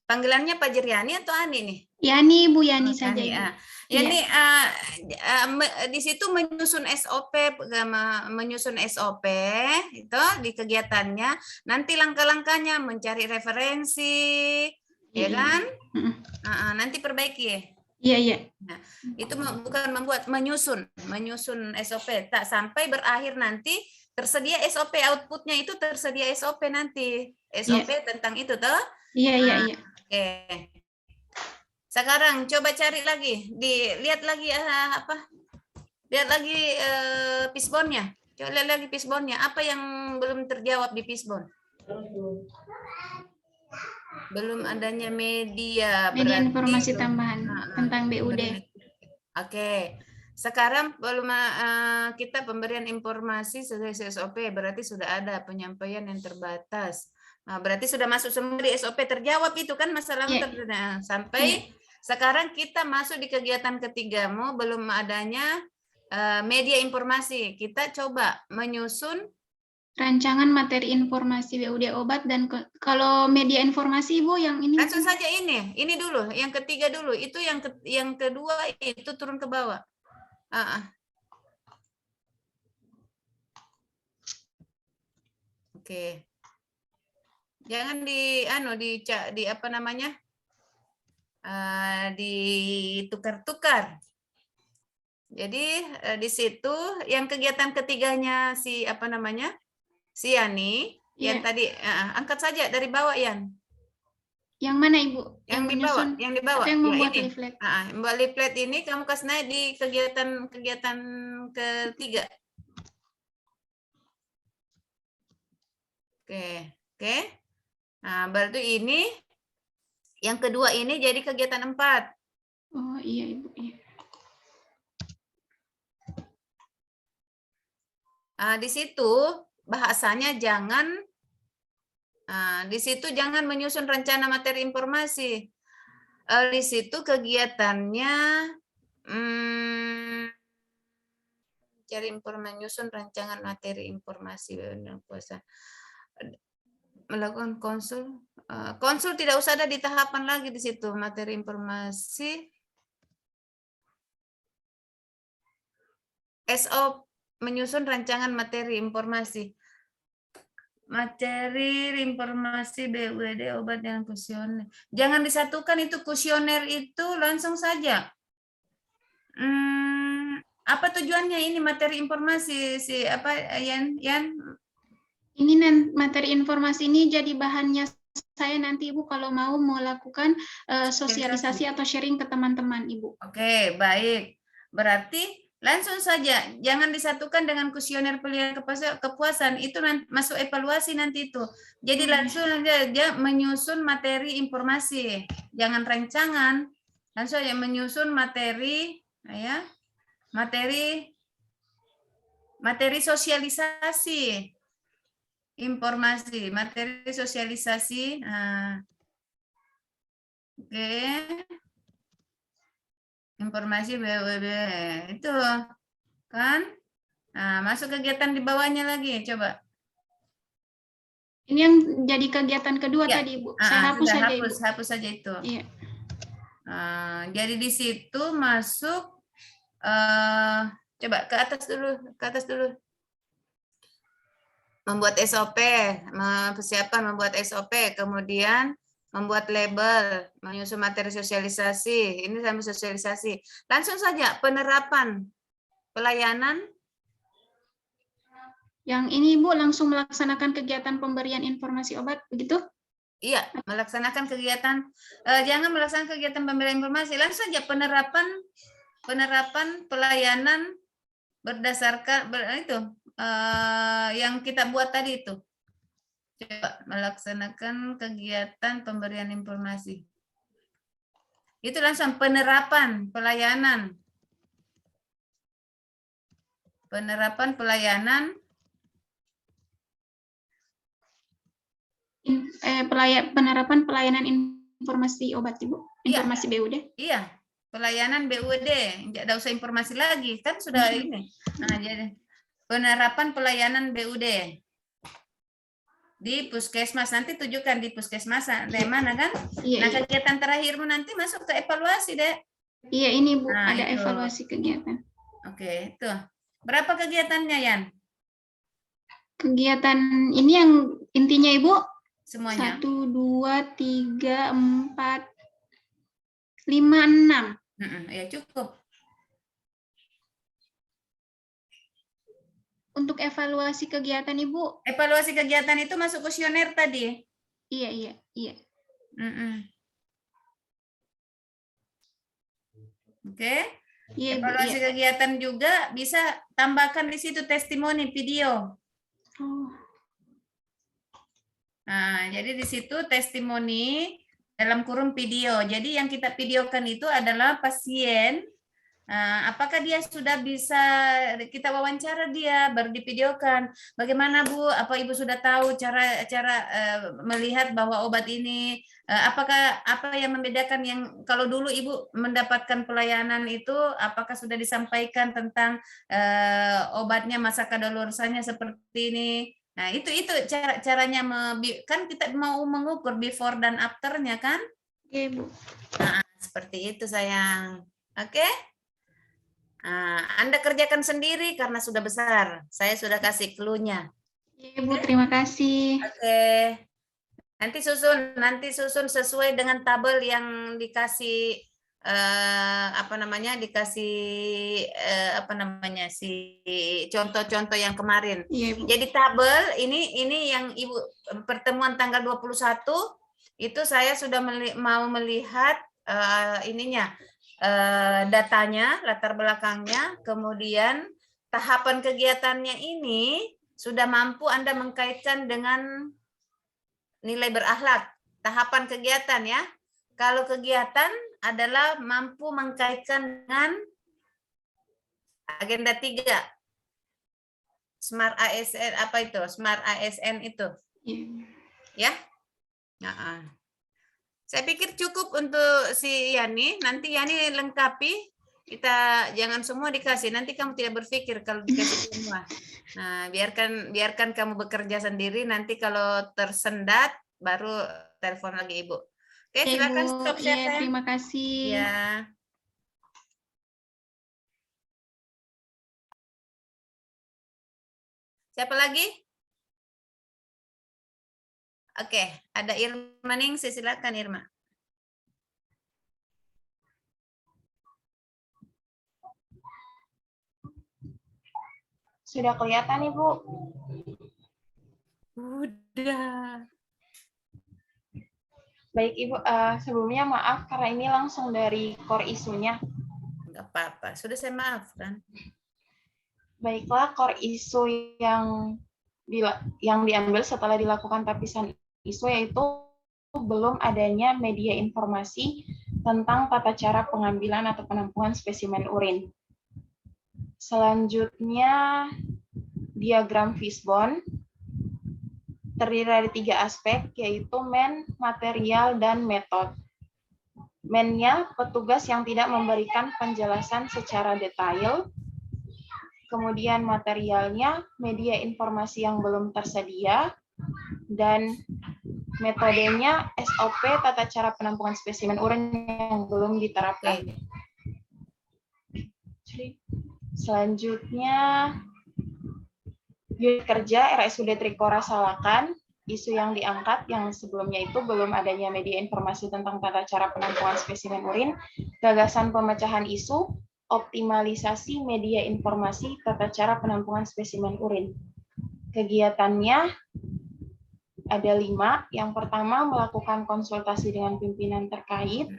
Panggilannya Pak Jeriani atau Ani nih? Yani, Bu Yani saja. Yani, Yani di situ menyusun SOP, itu di kegiatannya. Nanti langkah-langkahnya mencari referensi, ya kan? Nanti perbaiki. Iya. Nah, itu bukan membuat, menyusun SOP. Tak sampai berakhir nanti tersedia SOP, outputnya itu tersedia SOP nanti. SOP tentang itu toh? Iya. Oke. Sekarang coba cari lagi, lihat lagi lihat lagi Pisbonnya. Coba lihat lagi Pisbonnya. Apa yang belum terjawab di Pisbon? Belum adanya media. Media informasi tambahan tentang BUD. Oke. Sekarang belum kita pemberian informasi sesuai SOP, berarti sudah ada penyampaian yang terbatas. Nah, berarti sudah masuk semua di SOP, terjawab itu kan masalah sampai sekarang kita masuk di kegiatan ketigamu, belum adanya media informasi. Kita coba menyusun rancangan materi informasi BUD obat dan kalau media informasi Ibu yang ini langsung saja ini dulu, yang ketiga dulu, itu yang kedua itu turun ke bawah. Oke. Jangan ditukar-tukar. Jadi di situ yang kegiatan ketiganya si Yani, yang tadi angkat saja dari bawah, Yan. Yang mana Ibu? Yang di bawah, yang di bawah. Yang membuat leaflet. Membuat leaflet ini kamu kasih naik di kegiatan ketiga. Oke. Nah, berarti ini yang kedua ini jadi kegiatan 4. Oh iya Ibu. Iya. Di situ bahasanya di situ jangan menyusun rencana materi informasi. Di situ kegiatannya cari menyusun rancangan materi informasi puasa. Melakukan konsul. Konsul tidak usah ada di tahapan lagi di situ, materi informasi. SO menyusun rancangan materi informasi. Materi informasi BUD obat yang kuesioner. Jangan disatukan itu kuesioner itu langsung saja. Apa tujuannya ini materi informasi si apa Yan? Ini materi informasi ini jadi bahannya saya nanti Ibu kalau mau lakukan sosialisasi atau sharing ke teman-teman Ibu. Oke, baik. Berarti langsung saja, jangan disatukan dengan kuesioner pilihan kepuasan, itu nanti masuk evaluasi nanti itu. Jadi langsung aja menyusun materi informasi, jangan rancangan, langsung aja menyusun materi, ya, materi sosialisasi, informasi, materi sosialisasi. Oke. Informasi BWB itu kan, masuk kegiatan di bawahnya lagi, coba. Ini yang jadi kegiatan kedua Ya. tadi Ibu. Saya hapus saja Ibu. Hapus saja itu. Iya. Jadi di situ masuk, coba ke atas dulu. Membuat SOP, persiapan membuat SOP, kemudian membuat label, menyusun materi sosialisasi. Ini sama sosialisasi. Langsung saja penerapan pelayanan. Yang ini Ibu langsung melaksanakan kegiatan pemberian informasi obat, begitu? Iya, melaksanakan kegiatan. Jangan melaksanakan kegiatan pemberian informasi. Langsung saja penerapan pelayanan berdasarkan yang kita buat tadi itu. Coba melaksanakan kegiatan pemberian informasi. Itu langsung penerapan pelayanan. Penerapan pelayanan. Penerapan pelayanan informasi obat Ibu. Informasi BUD. Iya, pelayanan BUD. Tidak usah informasi lagi, kan sudah ini. Jadi penerapan pelayanan BUD. Di puskesmas, nanti tujukan di puskesmas di mana kan? Iya, nah, kegiatan terakhirmu nanti masuk ke evaluasi, Dek. Iya, ini Bu, ada itu. Evaluasi kegiatan. Oke, itu. Berapa kegiatannya, Yan? Kegiatan ini yang intinya Ibu? Semuanya. 1, 2, 3, 4, 5, 6. Ya, cukup. Untuk evaluasi kegiatan Ibu? Evaluasi kegiatan itu masuk kuesioner tadi? Iya. Oke. Iya, evaluasi kegiatan juga bisa tambahkan di situ testimoni video. Nah, jadi di situ testimoni dalam kurung video. Jadi yang kita videokan itu adalah pasien. Apakah dia sudah bisa kita wawancara dia baru divideokan. Bagaimana Bu? Apa Ibu sudah tahu cara melihat bahwa obat ini apa yang membedakan yang kalau dulu Ibu mendapatkan pelayanan itu apakah sudah disampaikan tentang obatnya masa kadaluarsanya seperti ini. Nah, itu caranya kan kita mau mengukur before dan after-nya kan? Iya, Bu. Nah, seperti itu sayang. Oke? Anda kerjakan sendiri karena sudah besar. Saya sudah kasih clue-nya. Iya, Bu, terima kasih. Oke. Nanti susun sesuai dengan tabel yang dikasih si contoh-contoh yang kemarin. Iya, Bu. Jadi tabel ini yang Ibu pertemuan tanggal 21 itu saya sudah mau melihat datanya, latar belakangnya, kemudian tahapan kegiatannya ini sudah mampu Anda mengkaitkan dengan nilai berakhlak. Tahapan kegiatan ya. Kalau kegiatan adalah mampu mengkaitkan dengan agenda 3. Smart ASN Smart ASN itu. Ya. Saya pikir cukup untuk si Yani. Nanti Yani lengkapi Kita jangan semua dikasih, nanti kamu tidak berpikir kalau dikasih semua. Nah, biarkan kamu bekerja sendiri, nanti kalau tersendat baru telepon lagi Ibu. Oke, Ya, silakan Ibu. stop share Ya, saya. terima kasih. Ya. Siapa lagi? Oke, ada Irma Ningsih, silakan Irma. Sudah kelihatan, Ibu? Udah. Baik, Ibu. Sebelumnya maaf karena ini langsung dari core isunya. Enggak apa-apa, sudah saya maafkan. Baiklah, core isu yang diambil setelah dilakukan tapisan isu yaitu belum adanya media informasi tentang tata cara pengambilan atau penampungan spesimen urin. Selanjutnya, diagram Fishbone terdiri dari 3 aspek, yaitu men, material, dan metode. Men-nya, petugas yang tidak memberikan penjelasan secara detail. Kemudian materialnya, media informasi yang belum tersedia. Dan metodenya, SOP, tata cara penampungan spesimen urin yang belum diterapkan. Selanjutnya, unit kerja RSUD Trikora Salakan, isu yang diangkat yang sebelumnya itu belum adanya media informasi tentang tata cara penampungan spesimen urin, gagasan pemecahan isu, optimalisasi media informasi tata cara penampungan spesimen urin. Kegiatannya ada 5. Yang pertama, melakukan konsultasi dengan pimpinan terkait.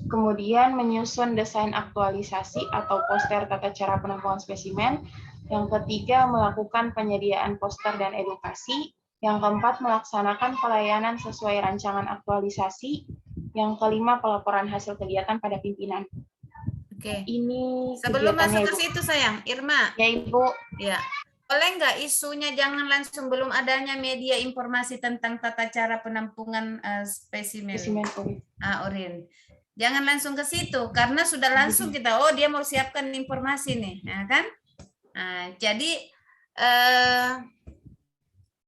Kemudian menyusun desain aktualisasi atau poster tata cara penampungan spesimen. Yang ketiga, melakukan penyediaan poster dan edukasi. Yang keempat, melaksanakan pelayanan sesuai rancangan aktualisasi. Yang kelima, pelaporan hasil kegiatan pada pimpinan. Oke. Ini sebelum masuk ke Ibu. situ sayang, Irma. Ya, Ibu. Ya. Boleh nggak isunya jangan langsung belum adanya media informasi tentang tata cara penampungan spesimen urin. Jangan langsung ke situ karena sudah langsung kita dia mau siapkan informasi nih, ya kan? Nah, jadi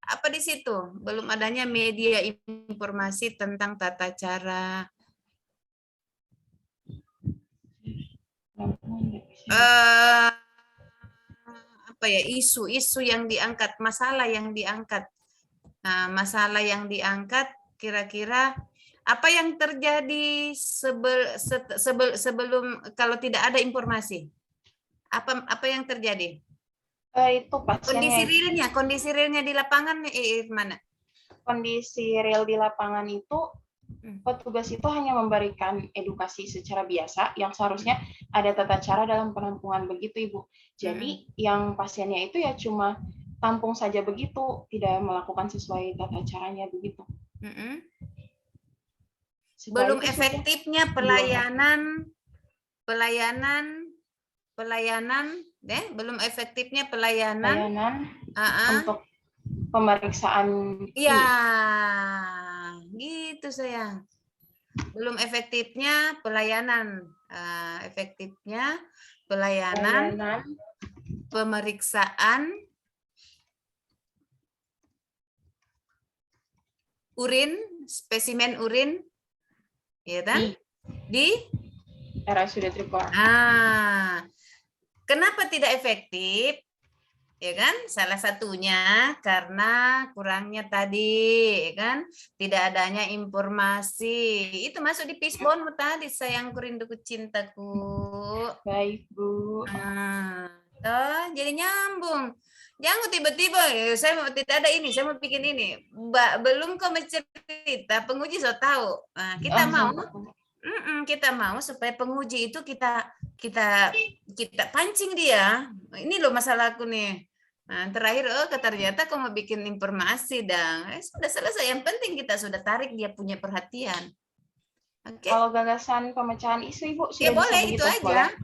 apa di situ? Belum adanya media informasi tentang tata cara apa ya, isu-isu yang diangkat, masalah yang diangkat. Nah, masalah yang diangkat kira-kira apa yang terjadi sebelum kalau tidak ada informasi? Apa yang terjadi? Itu pasiennya. Kondisi realnya di lapangan mana? Kondisi real di lapangan itu petugas itu hanya memberikan edukasi secara biasa yang seharusnya ada tata cara dalam penampungan begitu, Ibu. Jadi yang pasiennya itu ya cuma tampung saja begitu, tidak melakukan sesuai tata caranya begitu. Belum efektifnya pelayanan, belum efektifnya pelayanan untuk pemeriksaan. Iya, gitu sayang. Belum efektifnya pelayanan, pemeriksaan urin, spesimen urin, ya kan? Di RSUD Trikora. Kenapa tidak efektif? Ya kan, salah satunya karena kurangnya tadi, ya kan, tidak adanya informasi. Itu masuk di Fishbone tadi, sayangku, rinduku, cintaku. Baik, Bu. Jadi nyambung. Jangan tiba-tiba, saya mau tidak ada ini, saya mau bikin ini. Belum kau mencerita, penguji so tahu. Nah, kita mau supaya penguji itu kita pancing dia. Ini loh masalahku nih. Nah, terakhir ternyata kau mau bikin informasi dan sudah selesai. Yang penting kita sudah tarik dia punya perhatian. Okay. Kalau gagasan pemecahan isu, Ibu sudah boleh bisa itu aja.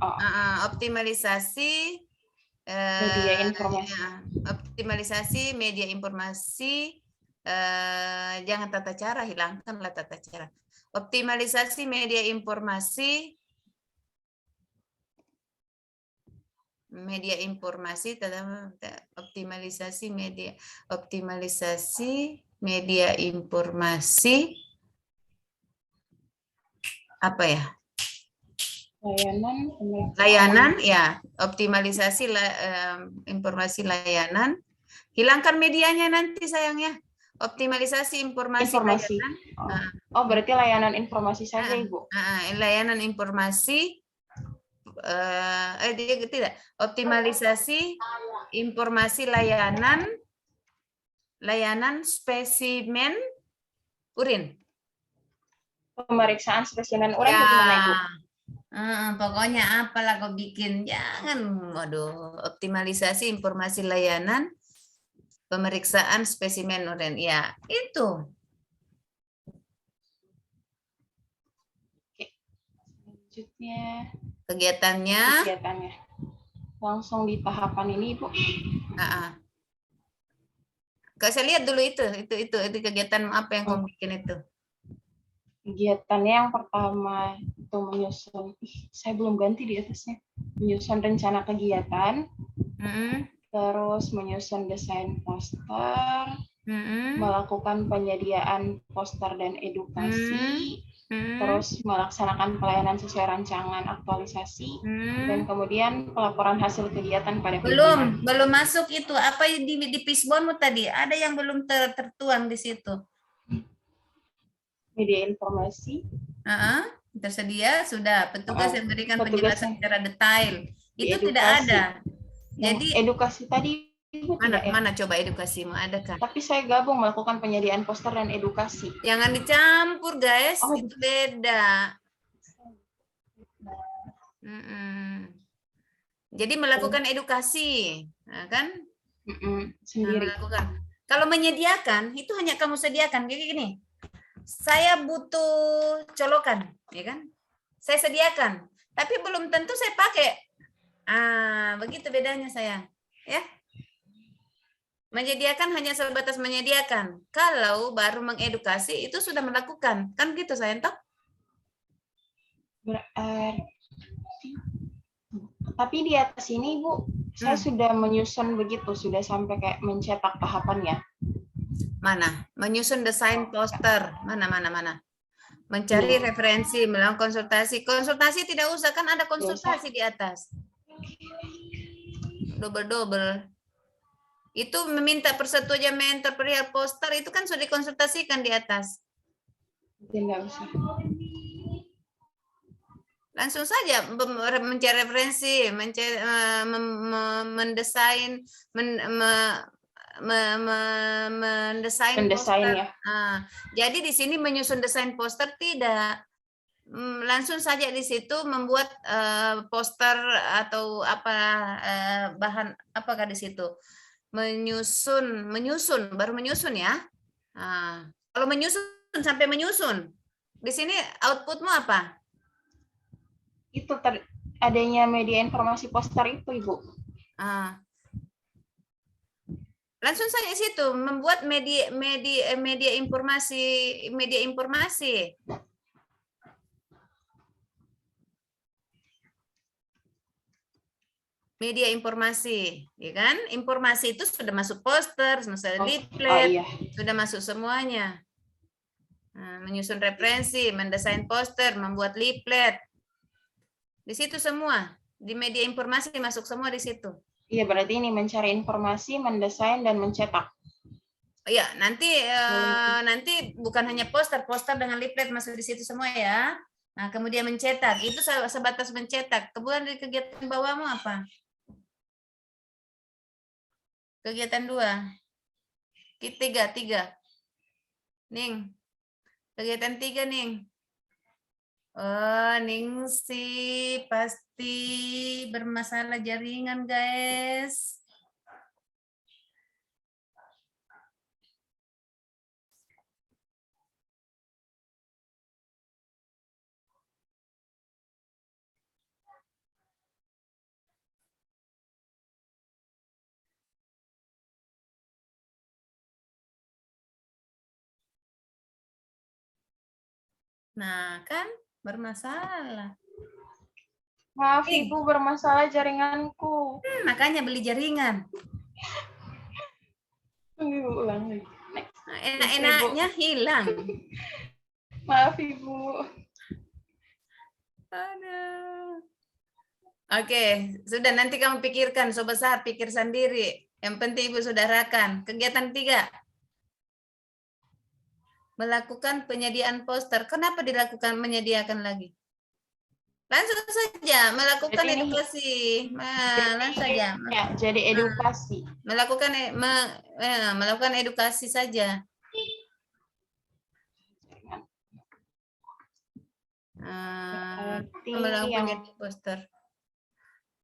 Optimalisasi media informasi. Jangan tata cara, hilangkanlah tata cara. Optimalisasi media informasi media informasi, optimalisasi media informasi apa ya? Layanan ya, optimalisasi informasi layanan. Hilangkan medianya nanti sayangnya. Optimalisasi informasi layanan. Oh, berarti layanan informasi saja, Ibu. Layanan informasi tidak. Optimalisasi informasi layanan spesimen urin. Pemeriksaan spesimen urin bagaimana, Ibu? Pokoknya apalah kau bikin, jangan, waduh, optimalisasi informasi layanan pemeriksaan spesimen urin, ya itu. Oke. Selanjutnya Kegiatannya langsung di tahapan ini, Ibu. Kak, saya lihat dulu itu kegiatan apa yang kamu bikin itu. Kegiatannya yang pertama itu menyusun, saya belum ganti di atasnya, menyusun rencana kegiatan, terus menyusun desain poster, melakukan penyediaan poster dan edukasi, terus melaksanakan pelayanan sesuai rancangan aktualisasi, dan kemudian pelaporan hasil kegiatan pada pimpinan. Belum masuk itu, apa di Pisbonmu tadi, ada yang belum tertuang di situ. Media informasi. Tersedia sudah, petugas yang memberikan penjelasan secara detail. Itu edukasi. Tidak ada. Jadi edukasi tadi Ibu mana coba edukasimu, adakah? Tapi saya gabung melakukan penyediaan poster dan edukasi. Jangan dicampur, guys. Itu beda. Jadi melakukan edukasi, kan? Sendiri. Melakukan. Kalau menyediakan, itu hanya kamu sediakan. Kayak gini. Saya butuh colokan, ya kan? Saya sediakan, tapi belum tentu saya pakai. Begitu bedanya sayang, ya. Menyediakan hanya sebatas menyediakan. Kalau baru mengedukasi itu sudah melakukan, kan gitu sayang toh? Tapi di atas ini Bu, saya sudah menyusun begitu, sudah sampai kayak mencetak tahapannya. Mana? Menyusun desain poster. Mana. Mencari referensi, melakukan konsultasi. Konsultasi tidak usah, kan ada konsultasi di atas. Double. Itu meminta persetujuan mentor perihal poster, itu kan sudah dikonsultasikan di atas. Tidak usah. Langsung saja mencari referensi, mendesain, mendesain poster. Ya. Jadi di sini menyusun desain poster tidak, langsung saja di situ membuat poster atau apa bahan apakah di situ menyusun baru menyusun ya. Kalau menyusun sampai menyusun di sini outputmu apa? Itu adanya media informasi poster itu Ibu. Langsung saja situ membuat media informasi. Media informasi, ya kan? Informasi itu sudah masuk poster, masuk leaflet, sudah masuk semuanya. Menyusun referensi, mendesain poster, membuat leaflet. Di situ semua, di media informasi masuk semua di situ. Iya, berarti ini mencari informasi, mendesain dan mencetak. Iya, nanti bukan hanya poster dengan leaflet masuk di situ semua ya. Nah, kemudian mencetak, itu sebatas mencetak. Kemudian dari kegiatan bawahmu apa? Kegiatan 2. 3. Ning. Kegiatan 3, Ning. Oh, Ningsi pasti bermasalah jaringan, guys. Nah, kan bermasalah. Maaf Ibu, bermasalah jaringanku. Makanya beli jaringan. Ibu ulang lagi. Next. Nah, enak-enaknya hilang. Maaf Ibu. Aduh. Oke, sudah nanti kamu pikirkan, Sobat Sahab, pikir sendiri. Yang penting Ibu saudarakan. Kegiatan 3. Melakukan penyediaan poster. Kenapa dilakukan menyediakan lagi? Langsung saja melakukan Jadi ini- edukasi. Langsung saja. Ya, jadi edukasi. Melakukan edukasi saja. Berarti Melakukan yang penyediaan poster.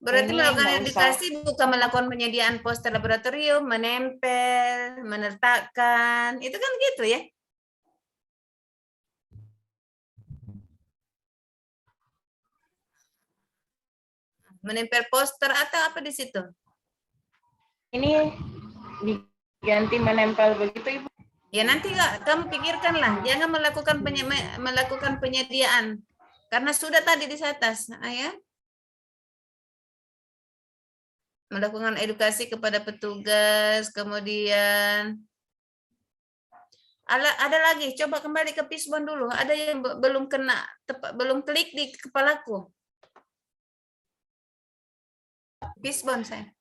Berarti ini melakukan nggak edukasi bukan melakukan penyediaan poster laboratorium, menempel, menertakan, itu kan gitu ya. Menempel poster atau apa di situ? ini diganti menempel begitu Ibu. Ya nanti kamu pikirkanlah, jangan melakukan penyediaan karena sudah tadi di atas, ya. Melakukan edukasi kepada petugas, kemudian ada lagi, coba kembali ke Pisbon dulu. Ada yang belum kena, belum klik di kepalaku. Pisbon saya.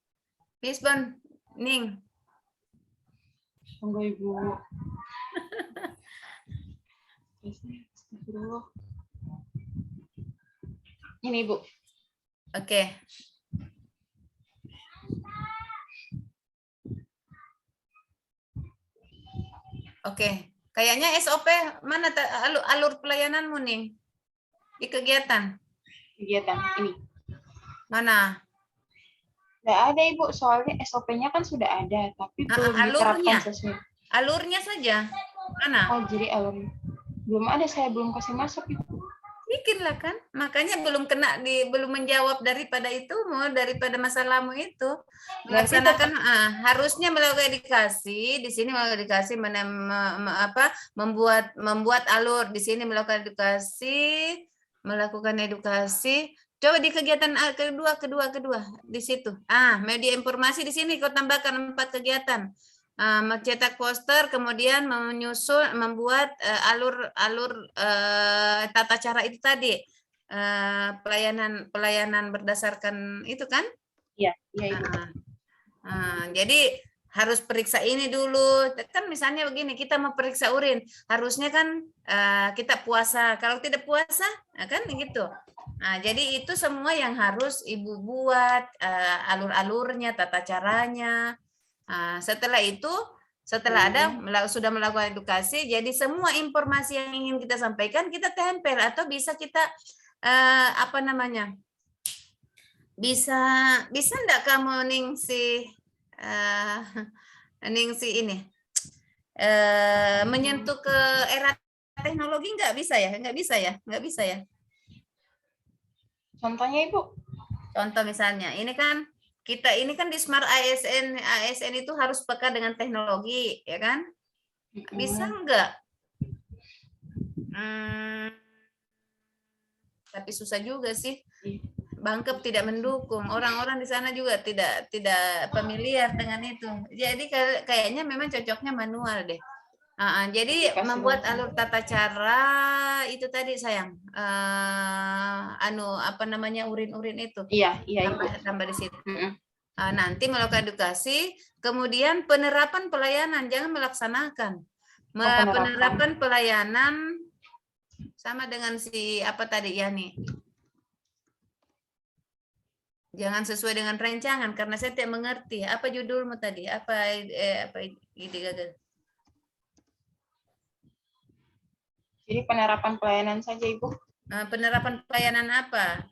Pisbon, Ning. Tunggu Ibu. Astagfirullah. Ini Ibu. Oke. Oke. Kayaknya SOP mana alur pelayananmu nih? Di kegiatan. Kegiatan ini. Mana? Nggak ada Ibu, soalnya SOP-nya kan sudah ada, tapi belum alurnya. diterapkan sesuai. Alurnya saja. Mana? Oh, jadi alurnya. Belum ada, saya belum kasih masuk Ibu. Bikinlah kan, makanya belum menjawab daripada masalahmu itu. Melaksanakan harusnya melakukan edukasi, di sini melakukan edukasi membuat alur, di sini melakukan edukasi. Coba di kegiatan kedua di situ. Media informasi di sini kau tambahkan 4 kegiatan. Mencetak poster, kemudian membuat alur tata cara itu tadi, pelayanan berdasarkan itu kan? Iya, iya Ibu. Jadi harus periksa ini dulu, kan misalnya begini, kita mau periksa urin, harusnya kan kita puasa, kalau tidak puasa, kan gitu. Jadi itu semua yang harus Ibu buat, alur-alurnya, tata caranya. Setelah itu, sudah melakukan edukasi, jadi semua informasi yang ingin kita sampaikan kita tempel atau bisa kita bisa enggak kamu Ningsi ini menyentuh ke era teknologi nggak bisa ya? Contohnya Ibu? Contoh misalnya, ini kan di Smart ASN itu harus peka dengan teknologi, ya kan? Bisa enggak? Tapi susah juga sih. Bangkep tidak mendukung. Orang-orang di sana juga tidak familiar dengan itu. Jadi kayaknya memang cocoknya manual deh. Jadi membuat alur tata cara itu tadi sayang. Urin-urin itu. Iya, tambah di situ. Nanti melakukan edukasi, kemudian penerapan pelayanan, jangan melaksanakan. Penerapan pelayanan sama dengan si apa tadi ya nih. Jangan sesuai dengan rancangan karena saya tidak mengerti. Apa judulmu tadi? Apa ide gagal? Jadi penerapan pelayanan saja Ibu. Penerapan pelayanan apa?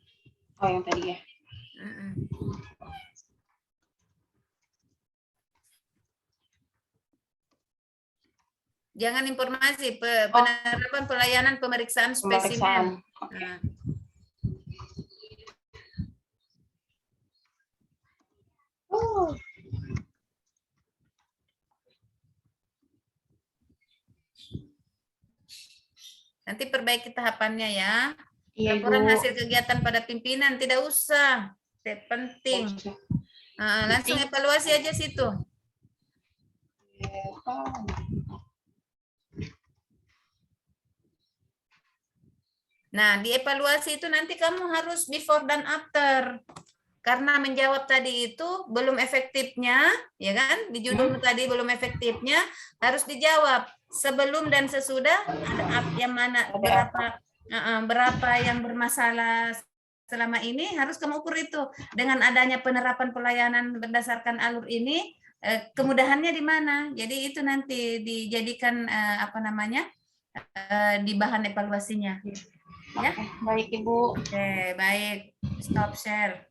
Oh, yang tadi ya. Jangan informasi, penerapan pelayanan pemeriksaan spesimen. Okay. Nanti perbaiki tahapannya ya. Iya, Laporan Ibu. hasil kegiatan pada pimpinan tidak usah, tidak penting. Langsung evaluasi aja situ. Nah, di evaluasi itu nanti kamu harus before dan after. Karena menjawab tadi itu belum efektifnya, ya kan? Di judul tadi belum efektifnya, harus dijawab sebelum dan sesudah ada yang mana berapa yang bermasalah selama ini, harus kamu ukur itu. Dengan adanya penerapan pelayanan berdasarkan alur ini, kemudahannya di mana? Jadi itu nanti dijadikan di bahan evaluasinya. Ya, baik Ibu. Oke, baik. Stop share.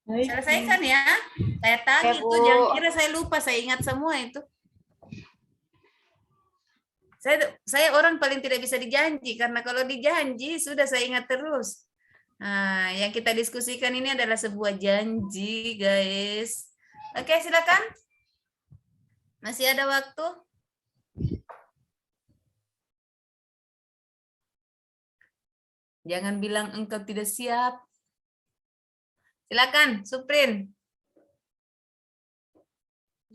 Baik. Selesaikan ya. Saya tagih itu, jangan kira saya lupa, saya ingat semua itu. Saya orang paling tidak bisa dijanji, karena kalau dijanji sudah saya ingat terus. Nah, yang kita diskusikan ini adalah sebuah janji, guys. Oke, silakan. Masih ada waktu. Jangan bilang engkau tidak siap. Silakan, Suprin.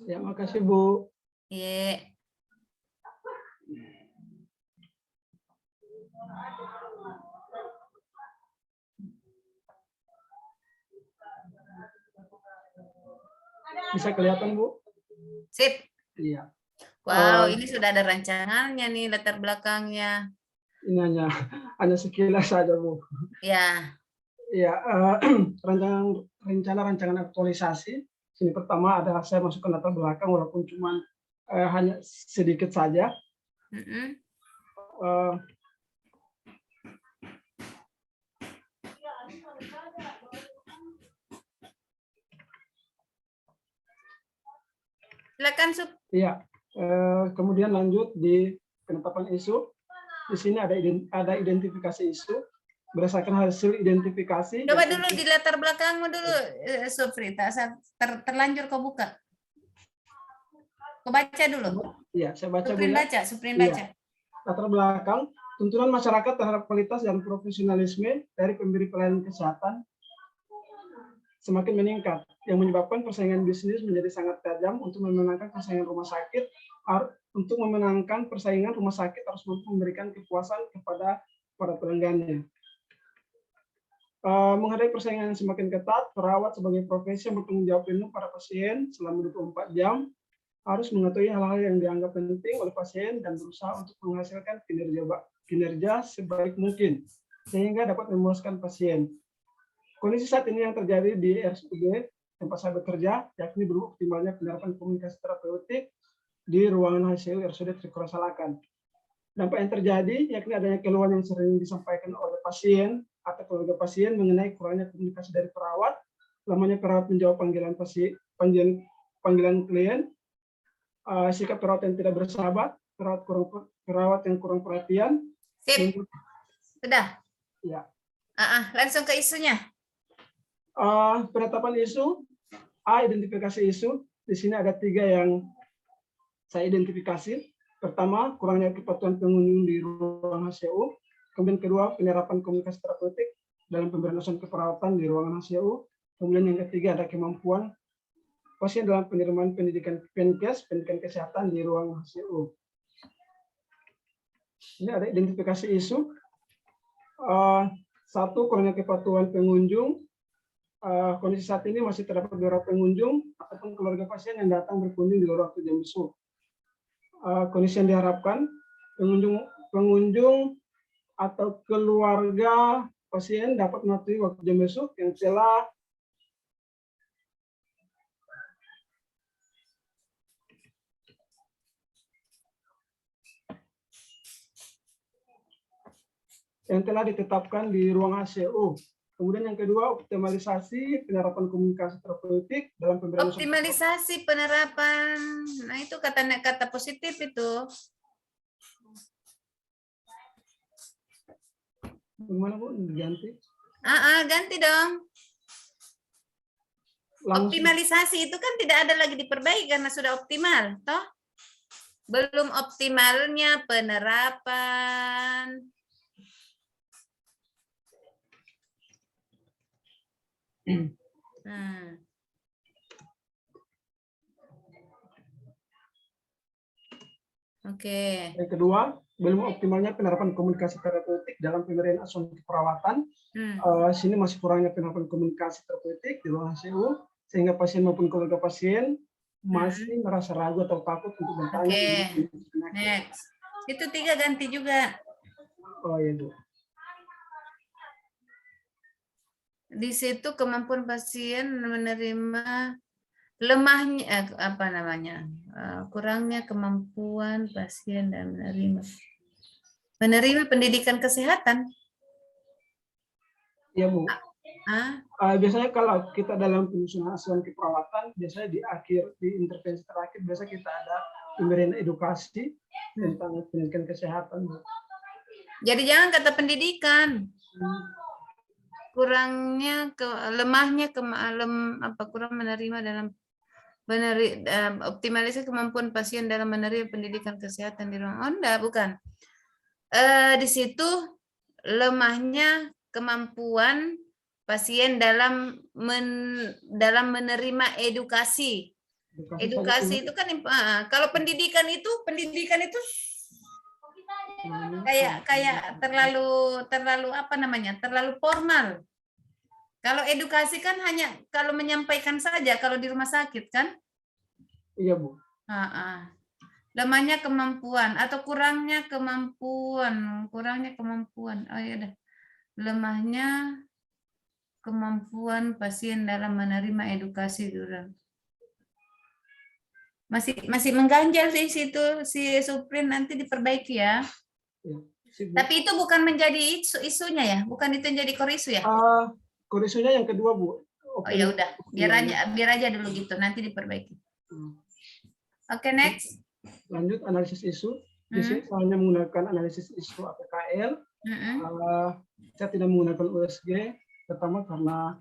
Ya, makasih Bu. Iya. Bisa kelihatan Bu? Sip. Iya. Wow, ini sudah ada rancangannya nih, latar belakangnya. Ini hanya sekilas saja Bu. Ya. Ya, rancangan aktualisasi. Sini pertama ada saya masukkan latar belakang walaupun cuma hanya sedikit saja. Silakan, Sup. Iya. Kemudian lanjut di penetapan isu. Di sini ada identifikasi isu. Berdasarkan hasil identifikasi. Coba dulu di latar belakangmu dulu, Supri. Terlanjur kau buka. Kau baca dulu. Iya, saya baca. Suprin baca. Latar belakang, tuntunan masyarakat terhadap kualitas dan profesionalisme dari pemberi pelayanan kesehatan semakin meningkat, yang menyebabkan persaingan bisnis menjadi sangat tajam. Untuk memenangkan persaingan rumah sakit harus mampu memberikan kepuasan kepada para pelanggannya. Menghadapi persaingan yang semakin ketat, perawat sebagai profesi yang bertanggung jawab penuh pada pasien selama 24 jam harus mengetahui hal-hal yang dianggap penting oleh pasien dan berusaha untuk menghasilkan kinerja sebaik mungkin sehingga dapat memuaskan pasien. Kondisi saat ini yang terjadi di RSUD tempat saya bekerja, yakni belum optimalnya penerapan komunikasi terapeutik di ruangan HCU RSUD Trikora Salakan. Dampak yang terjadi yakni adanya keluhan yang sering disampaikan oleh pasien atau keluarga pasien mengenai kurangnya komunikasi dari perawat, lamanya perawat menjawab panggilan klien, sikap perawat yang tidak bersahabat, perawat yang kurang perhatian. Sip. Sudah. Ya. Langsung ke isunya. Penetapan isu, identifikasi isu. Di sini ada 3 yang saya identifikasi. Pertama, kurangnya kepatuhan pengunjung di ruang HCU. Kemudian kedua, penerapan komunikasi terapeutik dalam pemberian asuhan keperawatan di ruangan HCU. Kemudian yang ketiga, ada kemampuan pasien dalam penerimaan pendidikan PENKES, pendidikan kesehatan di ruang HCU. Ini ada identifikasi isu. 1, kurangnya kepatuhan pengunjung. Kondisi saat ini masih terdapat beberapa pengunjung ataupun keluarga pasien yang datang berkunjung di luar waktu jam besuk. Kondisi yang diharapkan, pengunjung atau keluarga pasien dapat mematuhi waktu jam besuk yang telah ditetapkan di ruang HCU. Kemudian yang kedua, optimalisasi penerapan komunikasi terapeutik dalam pemberian. Optimalisasi penerapan, nah itu kata positif itu. Bagaimana Bu? Ganti? Ganti dong. Langsung. Optimalisasi itu kan tidak ada lagi diperbaiki karena sudah optimal, toh? Belum optimalnya penerapan. Hmm. Oke. Yang kedua, belum optimalnya penerapan komunikasi terapeutik dalam pemberian asuransi perawatan. Sini masih kurangnya penerapan komunikasi terapeutik di ruang HCU, sehingga pasien maupun keluarga pasien masih merasa ragu atau takut untuk bertanya. Oke. Next. Itu 3 ganti juga. Oh iya, Bu. Di situ kemampuan pasien menerima lemahnya apa namanya? Kurangnya kemampuan pasien dan menerima pendidikan kesehatan. Iya, Bu. Ah, Biasanya kalau kita dalam penyusunan asuransi perawatan, biasanya di intervensi terakhir biasa kita ada pemberian edukasi tentang pendidikan kesehatan, Bu. jadi jangan kata pendidikan. Kurangnya lemahnya kurang menerima dalam optimalisasi kemampuan pasien dalam menerima pendidikan kesehatan di ruang. Oh, enggak, bukan. Di situ lemahnya kemampuan pasien dalam menerima edukasi. Edukasi itu kan kalau pendidikan itu kayak terlalu apa namanya? Terlalu formal. Kalau edukasi kan hanya kalau menyampaikan saja kalau di rumah sakit kan? Iya, Bu. Lemahnya kemampuan atau kurangnya kemampuan. Oh ya udah. Lemahnya kemampuan pasien dalam menerima edukasi durang. Masih mengganjal di situ si Suprin, nanti diperbaiki ya. Ya. Tapi itu bukan menjadi isunya ya, bukan itu yang jadi core isu ya? Core isunya yang kedua, Bu. Oh ya udah, biar aja dulu gitu, nanti diperbaiki. Oke, next. Lanjut analisis isu. Di sini saya hanya menggunakan analisis isu APKL. Saya tidak menggunakan USG, pertama karena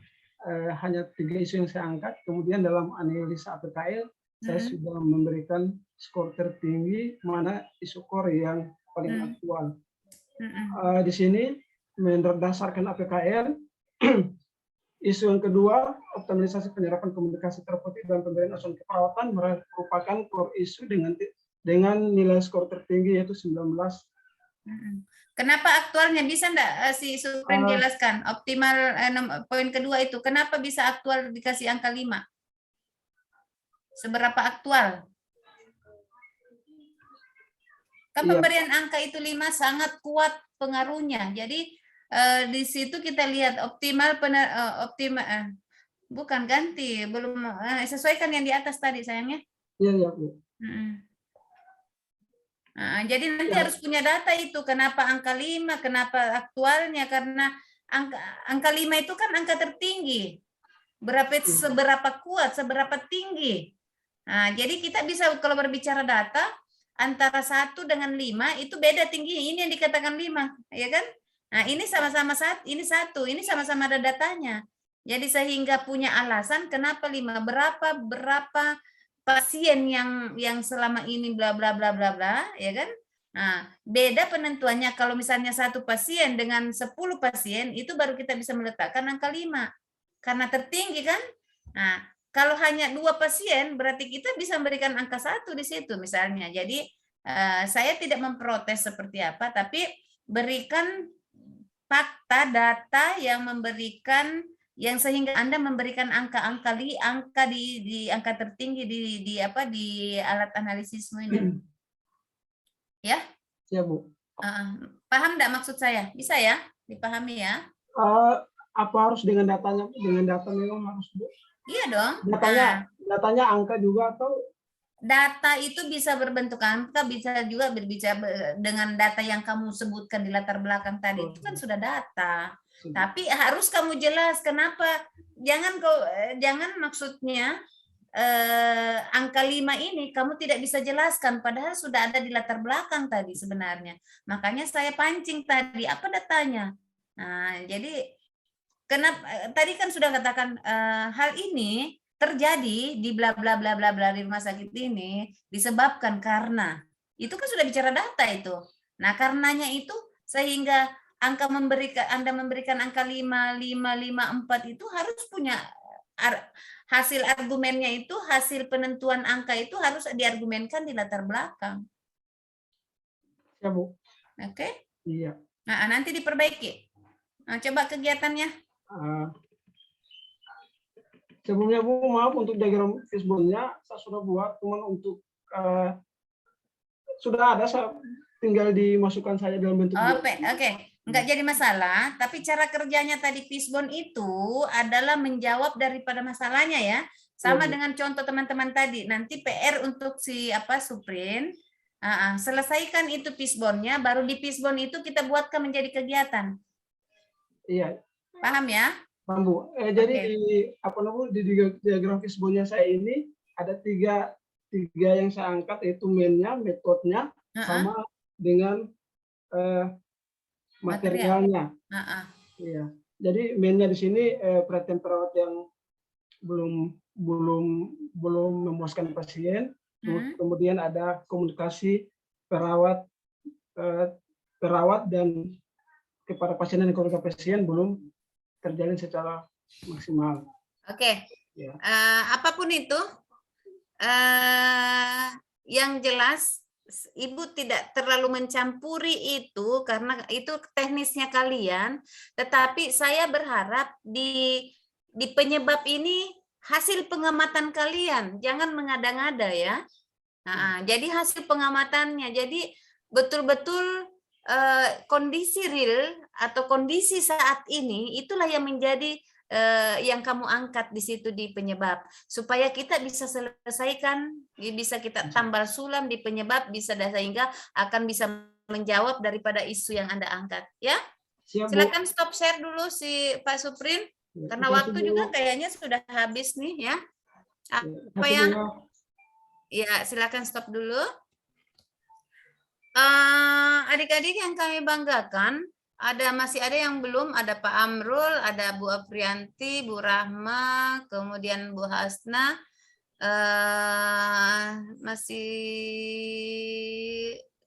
hanya 3 isu yang saya angkat. Kemudian dalam analisa APKL, saya sudah memberikan skor tertinggi mana isu core yang paling aktual. Di sini berdasarkan APKL, isu yang kedua, optimalisasi penyerapan komunikasi terapeutik dan pemberian asuransi perawatan merupakan core isu dengan nilai skor tertinggi yaitu 19. Kenapa aktualnya bisa enggak si Supren jelaskan? Optimal poin kedua itu kenapa bisa aktual dikasih angka 5? Seberapa aktual? Kan pemberian angka itu 5 sangat kuat pengaruhnya. Jadi di situ kita lihat optimal bukan ganti, belum sesuaikan yang di atas tadi sayangnya. Iya, Bu. Jadi nanti harus punya data itu kenapa angka 5, kenapa aktualnya, karena angka 5 itu kan angka tertinggi. Seberapa kuat, seberapa tinggi. Nah, jadi kita bisa kalau berbicara data antara 1 dengan 5 itu beda tingginya. Ini yang dikatakan 5, ya kan? Nah, ini sama-sama ini 1, ini sama-sama ada datanya. Jadi sehingga punya alasan kenapa 5, berapa pasien yang selama ini bla bla bla bla bla, ya kan? Nah, beda penentuannya kalau misalnya 1 pasien dengan 10 pasien itu baru kita bisa meletakkan angka 5. Karena tertinggi kan? Nah, kalau hanya 2 pasien berarti kita bisa memberikan angka 1 di situ misalnya. Jadi saya tidak memprotes seperti apa, tapi berikan fakta data yang memberikan yang sehingga Anda memberikan angka di angka tertinggi di alat analisisme ini. Ya? Ya, Bu. Paham enggak maksud saya? Bisa ya? Dipahami ya? Apa harus dengan datanya? Dengan data memang harus, Bu? Iya dong. Datanya angka juga atau? Data itu bisa berbentuk angka, bisa juga berbicara dengan data yang kamu sebutkan di latar belakang tadi. Itu kan sudah data. Tapi harus kamu jelas kenapa. Jangan maksudnya angka 5 ini kamu tidak bisa jelaskan padahal sudah ada di latar belakang tadi sebenarnya. Makanya saya pancing tadi apa datanya. Nah, jadi kenapa tadi kan sudah katakan hal ini terjadi di bla bla bla bla bla di rumah sakit ini disebabkan karena itu kan sudah bicara data itu. Nah, karenanya itu sehingga Anda memberikan angka 5554 itu harus punya hasil argumennya itu, hasil penentuan angka itu harus diargumenkan di latar belakang. Ya, Bu. Oke? Iya. Nah, nanti diperbaiki. Nah, coba kegiatannya. Sebelumnya, Bu, maaf untuk diagram fishbone-nya saya sudah buat, cuman untuk sudah ada, saya tinggal dimasukkan saja dalam bentuk. Oke. Enggak jadi masalah, tapi cara kerjanya tadi fishbone itu adalah menjawab daripada masalahnya ya. Sama dengan contoh teman-teman tadi. Nanti PR untuk si Suprin, selesaikan itu fishbone-nya, baru di fishbone itu kita buatkan menjadi kegiatan. Iya. Paham ya? Paham, Bu. Jadi di diagram fishbone-nya saya ini ada tiga yang saya angkat, yaitu main-nya, metodenya, sama dengan materialnya. Iya. Jadi mainnya di sini perhatian perawat yang belum memuaskan pasien. Kemudian ada komunikasi perawat dan kepada pasien dan keluarga pasien belum terjalin secara maksimal. Oke. Ya. Apapun itu, yang jelas Ibu tidak terlalu mencampuri itu karena itu teknisnya kalian, tetapi saya berharap di penyebab ini hasil pengamatan kalian, jangan mengada-ngada ya. Jadi hasil pengamatannya, jadi betul-betul kondisi real atau kondisi saat ini itulah yang menjadi yang kamu angkat di situ di penyebab, supaya kita bisa selesaikan, bisa kita tambal sulam di penyebab, bisa sehingga akan bisa menjawab daripada isu yang Anda angkat ya. Silakan stop share dulu si Pak Suprin karena waktu juga kayaknya sudah habis nih ya. Apa yang ya, silakan stop dulu. Adik-adik yang kami banggakan, masih ada yang belum, ada Pak Amrul, ada Bu Aprianti, Bu Rahma, kemudian Bu Hasna, masih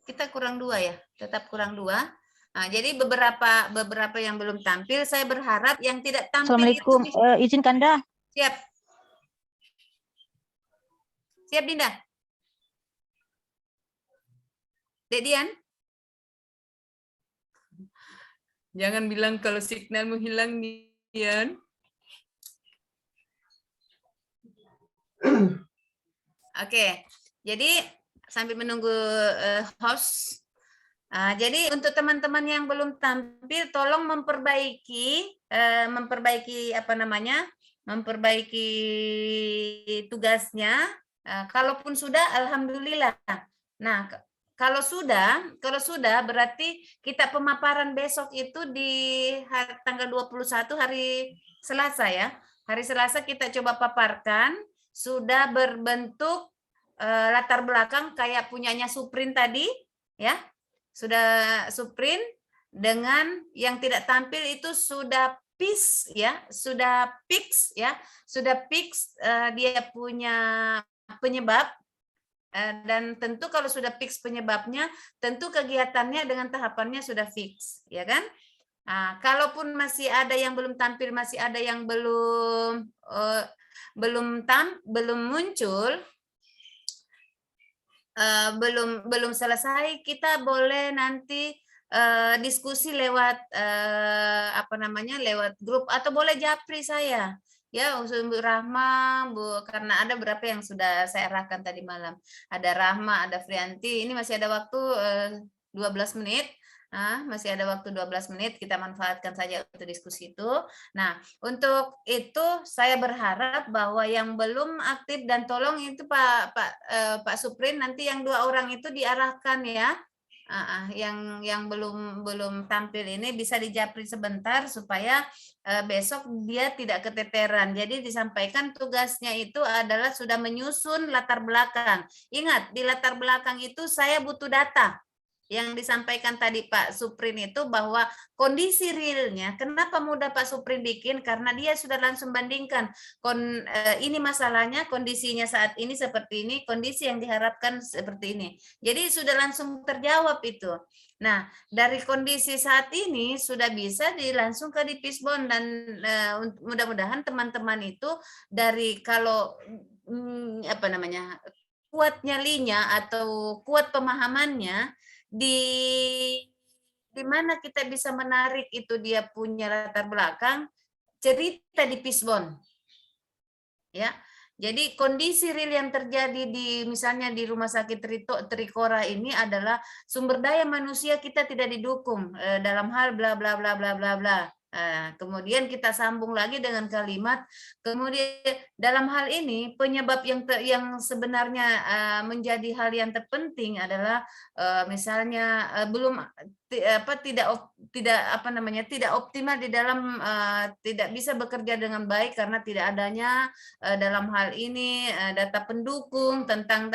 kita kurang 2 ya, tetap kurang 2. Jadi beberapa yang belum tampil, saya berharap yang tidak tampil. Assalamualaikum, izin Kanda. Siap Dinda. Dedian? Jangan bilang kalau signalmu hilang, Dian. Oke, jadi sambil menunggu host. Jadi untuk teman-teman yang belum tampil, tolong memperbaiki tugasnya. Kalaupun sudah, alhamdulillah. Nah, kalau sudah berarti kita pemaparan besok itu di tanggal 21 hari Selasa ya. Hari Selasa kita coba paparkan, sudah berbentuk latar belakang kayak punyanya Suprin tadi ya. Sudah Suprin dengan yang tidak tampil itu sudah fix ya, sudah fix dia punya penyebab. Dan tentu kalau sudah fix penyebabnya, tentu kegiatannya dengan tahapannya sudah fix, ya kan? Kalaupun masih ada yang belum tampil, masih ada yang belum muncul, belum selesai, kita boleh nanti diskusi lewat lewat grup atau boleh japri saya. Ya, Bu Rahma, karena ada beberapa yang sudah saya arahkan tadi malam. Ada Rahma, ada Frianti. Ini masih ada waktu 12 menit. Masih ada waktu 12 menit, kita manfaatkan saja untuk diskusi itu. Nah, untuk itu saya berharap bahwa yang belum aktif dan tolong itu Pak Suprin, nanti yang 2 orang itu diarahkan ya. Yang belum tampil ini bisa dijapri sebentar supaya besok dia tidak keteteran. Jadi disampaikan tugasnya itu adalah sudah menyusun latar belakang. Ingat, di latar belakang itu saya butuh data. yang disampaikan tadi Pak Suprin itu bahwa kondisi realnya, kenapa mudah Pak Suprin bikin? Karena dia sudah langsung bandingkan ini masalahnya, kondisinya saat ini seperti ini, kondisi yang diharapkan seperti ini. Jadi sudah langsung terjawab itu. Nah, dari kondisi saat ini sudah bisa langsung ke di Pisbon, dan mudah-mudahan teman-teman itu dari kalau apa namanya, kuat nyalinya atau kuat pemahamannya, di mana kita bisa menarik itu dia punya latar belakang cerita di Pisbon, ya. Jadi kondisi real yang terjadi di misalnya di Rumah Sakit Trikora ini adalah sumber daya manusia kita tidak didukung dalam hal bla bla bla bla bla bla. Kemudian kita sambung lagi dengan kalimat, kemudian dalam hal ini penyebab yang sebenarnya menjadi hal yang terpenting adalah misalnya tidak optimal di dalam tidak bisa bekerja dengan baik karena tidak adanya dalam hal ini data pendukung tentang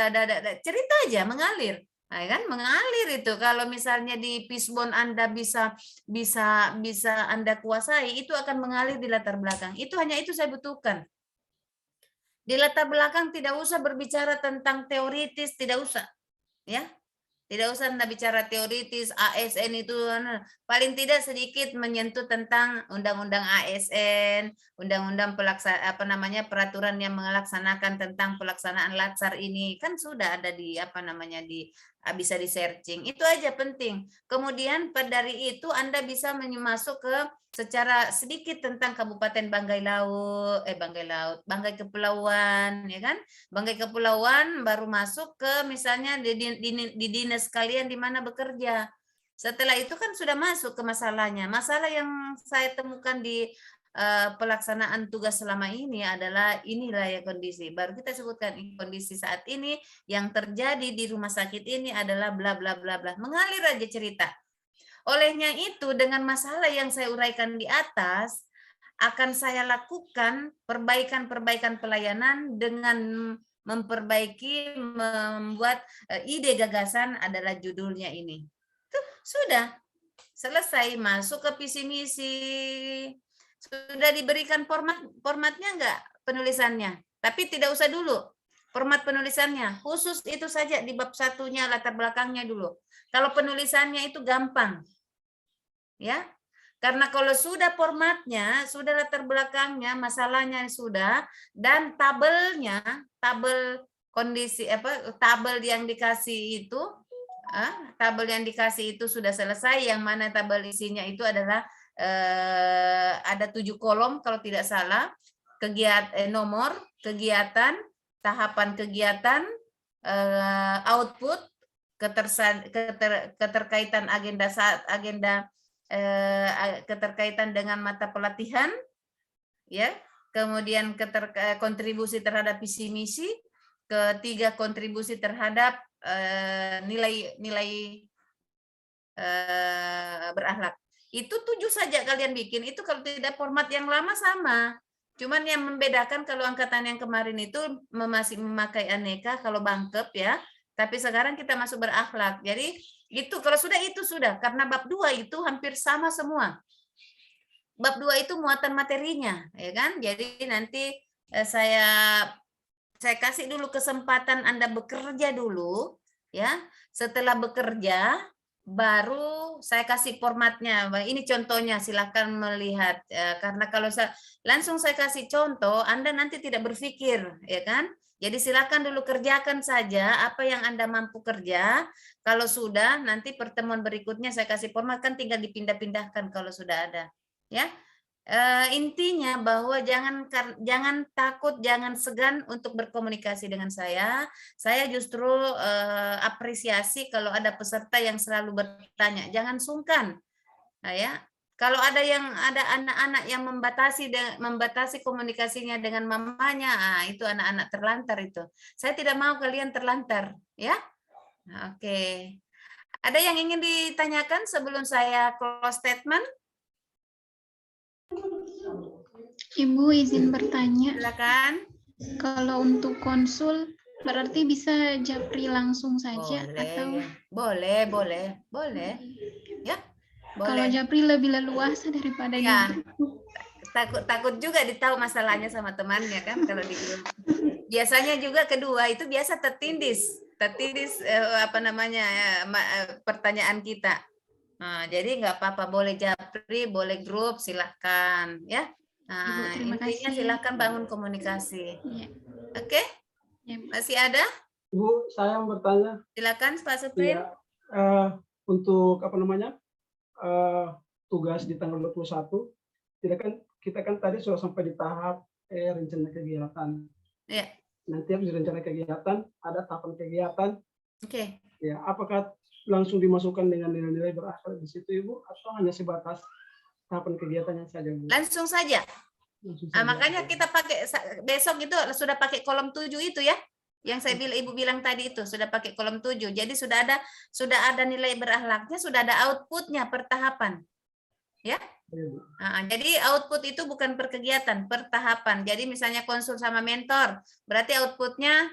cerita aja mengalir. Nah, kan mengalir itu. Kalau misalnya di Pisbon Anda bisa Anda kuasai, itu akan mengalir di latar belakang. Itu hanya itu saya butuhkan. Di latar belakang tidak usah berbicara tentang teoritis, tidak usah. Ya. Tidak usah Anda bicara teoritis, ASN itu paling tidak sedikit menyentuh tentang undang-undang ASN, undang-undang peraturan yang melaksanakan tentang pelaksanaan latsar ini kan sudah ada di bisa di searching. Itu aja penting. Kemudian dari itu Anda bisa masuk ke secara sedikit tentang Kabupaten Banggai Kepulauan, ya kan? Banggai Kepulauan baru masuk ke misalnya di dinas kalian di mana bekerja. Setelah itu kan sudah masuk ke masalahnya. Masalah yang saya temukan di pelaksanaan tugas selama ini adalah inilah ya kondisi. Baru kita sebutkan kondisi saat ini yang terjadi di rumah sakit ini adalah bla bla bla bla. Mengalir aja cerita. Olehnya itu dengan masalah yang saya uraikan di atas akan saya lakukan perbaikan pelayanan dengan membuat ide gagasan adalah judulnya ini. Tuh, sudah selesai, masuk ke visi misi. Sudah diberikan formatnya enggak penulisannya? Tapi tidak usah dulu format penulisannya, khusus itu saja di bab satunya latar belakangnya dulu. Kalau penulisannya itu gampang. Ya. Karena kalau sudah formatnya, sudah latar belakangnya, masalahnya sudah, dan tabel kondisi tabel yang dikasih itu sudah selesai, yang mana tabel isinya itu adalah ada 7 kolom kalau tidak salah, nomor kegiatan, tahapan kegiatan, output, keterkaitan keterkaitan dengan mata pelatihan, ya, kemudian kontribusi terhadap visi misi, ketiga kontribusi terhadap nilai berakhlak. Itu 7 saja kalian bikin. Itu kalau tidak format yang lama sama. Cuman yang membedakan kalau angkatan yang kemarin itu masih memakai aneka kalau bangkep ya. Tapi sekarang kita masuk berakhlak. Jadi itu kalau sudah itu sudah, karena bab 2 itu hampir sama semua. Bab 2 itu muatan materinya, ya kan? Jadi nanti saya kasih dulu kesempatan Anda bekerja dulu, ya. Setelah bekerja baru saya kasih formatnya. Ini contohnya, silakan melihat. Karena kalau langsung saya kasih contoh, Anda nanti tidak berpikir, ya kan? Jadi silakan dulu kerjakan saja apa yang Anda mampu kerja. Kalau sudah, nanti pertemuan berikutnya saya kasih format, kan tinggal dipindah-pindahkan kalau sudah ada. Ya, intinya bahwa jangan takut, jangan segan untuk berkomunikasi dengan saya. Saya justru apresiasi kalau ada peserta yang selalu bertanya. Jangan sungkan, ya. Kalau ada anak-anak yang membatasi komunikasinya dengan mamanya, itu anak-anak terlantar itu. Saya tidak mau kalian terlantar, ya. Oke. Ada yang ingin ditanyakan sebelum saya close statement? Ibu izin bertanya. Silakan. Kalau untuk konsul Berarti bisa japri langsung saja atau Boleh. Ya, kalau boleh. japri lebih leluasa daripada Ya. di grup. Takut juga ditahu masalahnya sama temannya kan kalau di grup. Biasanya juga kedua itu biasa tertindis pertanyaan kita. Nah, jadi nggak apa-apa, boleh japri, boleh grup, silahkan ya. Ibu, Nah, terima intinya kasih. silahkan bangun komunikasi. Iya. Oke? Ya, Masih ada? Bu, saya mau bertanya. Silakan Pak Suprin. Iya, untuk tugas di tanggal 21, kita kan tadi sudah sampai di tahap rencana kegiatan. Iya. Nanti habis rencana kegiatan, ada tahapan kegiatan. Oke. Ya, apakah langsung dimasukkan dengan nilai-nilai berakhlak di situ, Ibu, atau hanya sebatas tahapan kegiatannya saja, Bu? Langsung saja. Langsung Nah, saja. makanya kita pakai besok itu sudah pakai kolom 7 itu ya. Yang Ibu bilang tadi itu sudah pakai kolom 7. Jadi sudah ada nilai berakhlaknya, sudah ada outputnya per tahapan. Ya. Nah, jadi output itu bukan per kegiatan, per tahapan. Jadi misalnya konsul sama mentor, berarti outputnya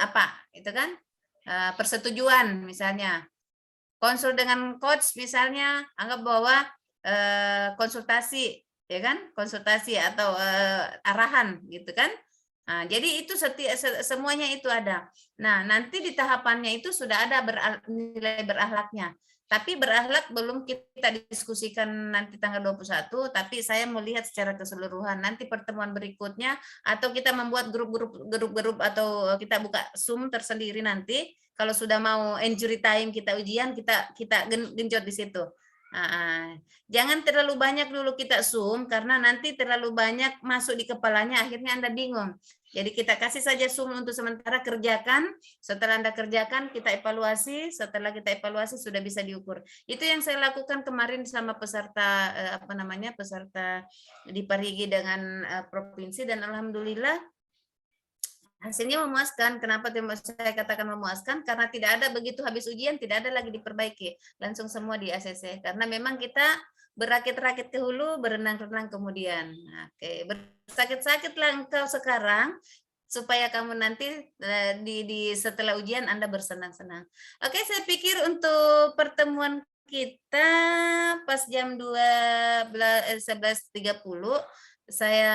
apa? Itu kan persetujuan misalnya. Konsul dengan coach misalnya, anggap bahwa konsultasi, ya kan? Konsultasi atau arahan gitu kan? Nah, jadi itu semuanya itu ada. Nah, nanti di tahapannya itu sudah ada nilai berakhlaknya. Tapi berakhlak belum kita diskusikan nanti tanggal 21, tapi saya melihat secara keseluruhan. Nanti pertemuan berikutnya atau kita membuat grup-grup atau kita buka Zoom tersendiri nanti. Kalau sudah mau injury time kita ujian, kita genjot di situ. Nah, jangan terlalu banyak dulu kita Zoom karena nanti terlalu banyak masuk di kepalanya, akhirnya Anda bingung. Jadi kita kasih saja Zoom untuk sementara, kerjakan. Setelah Anda kerjakan, kita evaluasi. Setelah kita evaluasi sudah bisa diukur. Itu yang saya lakukan kemarin sama peserta peserta di Parigi dengan provinsi, dan alhamdulillah hasilnya memuaskan. Kenapa saya katakan memuaskan? Karena tidak ada begitu habis ujian, tidak ada lagi diperbaiki. Langsung semua di ACC. Karena memang kita berakit-rakit ke hulu, berenang-renang kemudian. Oke, bersakit-sakitlah engkau sekarang supaya kamu nanti setelah ujian Anda bersenang-senang. Oke, saya pikir untuk pertemuan kita pas jam 11.30 saya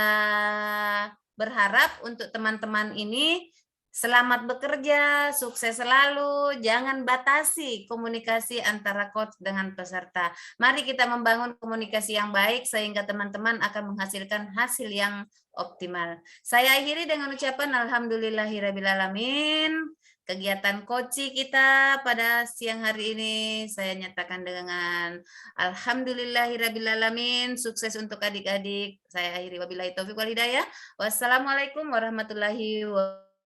berharap untuk teman-teman ini selamat bekerja, sukses selalu, jangan batasi komunikasi antara coach dengan peserta. Mari kita membangun komunikasi yang baik sehingga teman-teman akan menghasilkan hasil yang optimal. Saya akhiri dengan ucapan alhamdulillahirabbilalamin. Kegiatan coaching kita pada siang hari ini saya nyatakan dengan alhamdulillahirabbilalamin. Sukses untuk adik-adik. Saya akhiri, wabillahi taufiq wal hidayah. Wassalamualaikum warahmatullahi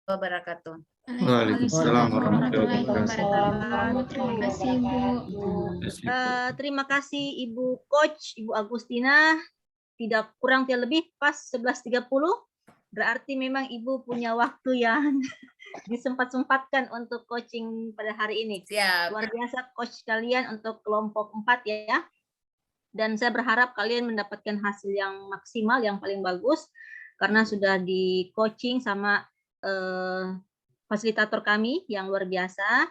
wabarakatuh. Waalaikumsalam warahmatullahi wabarakatuh. Terima kasih, Bu. Terima kasih Ibu Coach, Ibu Agustina. Tidak kurang tidak lebih pas 11.30. Berarti memang Ibu punya waktu yang disempat-sempatkan untuk coaching pada hari ini. Siap. Luar biasa coach kalian untuk kelompok 4 ya. Dan saya berharap kalian mendapatkan hasil yang maksimal, yang paling bagus. Karena sudah di coaching sama fasilitator kami yang luar biasa.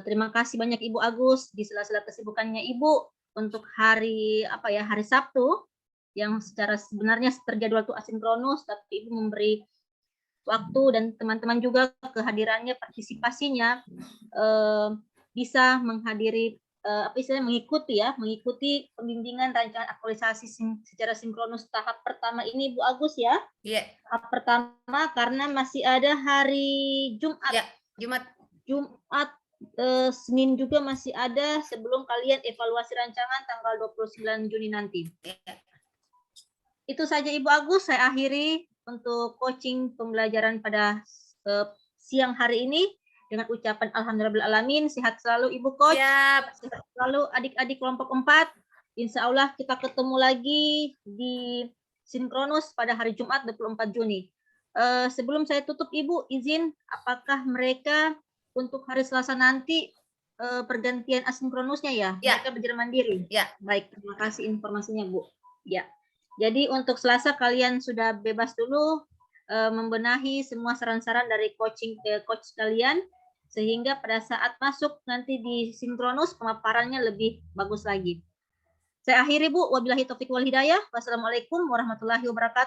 Terima kasih banyak Ibu Agus di sela-sela kesibukannya Ibu untuk hari Sabtu yang secara sebenarnya terjadwal itu asinkronus, tapi Ibu memberi waktu dan teman-teman juga kehadirannya, partisipasinya bisa menghadiri mengikuti pembimbingan rancangan aktualisasi secara sinkronus tahap pertama ini Bu Agus ya. Iya. Tahap pertama karena masih ada hari Jumat. Ya, Jumat Senin juga masih ada sebelum kalian evaluasi rancangan tanggal 29 Juni nanti. Ya. Itu saja Ibu Agus, saya akhiri untuk coaching pembelajaran pada siang hari ini dengan ucapan alhamdulillahirabbil alamin. Sehat selalu Ibu Coach. Siap. Sehat selalu adik-adik kelompok 4. Insya Allah kita ketemu lagi di sinkronus pada hari Jumat 24 Juni. Sebelum saya tutup Ibu, izin apakah mereka untuk hari Selasa nanti pergantian asinkronusnya ya? Ya. Mereka belajar mandiri. Ya. Baik, terima kasih informasinya Bu. Ya. Jadi untuk Selasa kalian sudah bebas dulu membenahi semua saran-saran dari coach kalian, sehingga pada saat masuk nanti di sinkronus pemaparannya lebih bagus lagi. Saya akhiri Bu, wabillahi taufiq wal hidayah. Wassalamualaikum warahmatullahi wabarakatuh.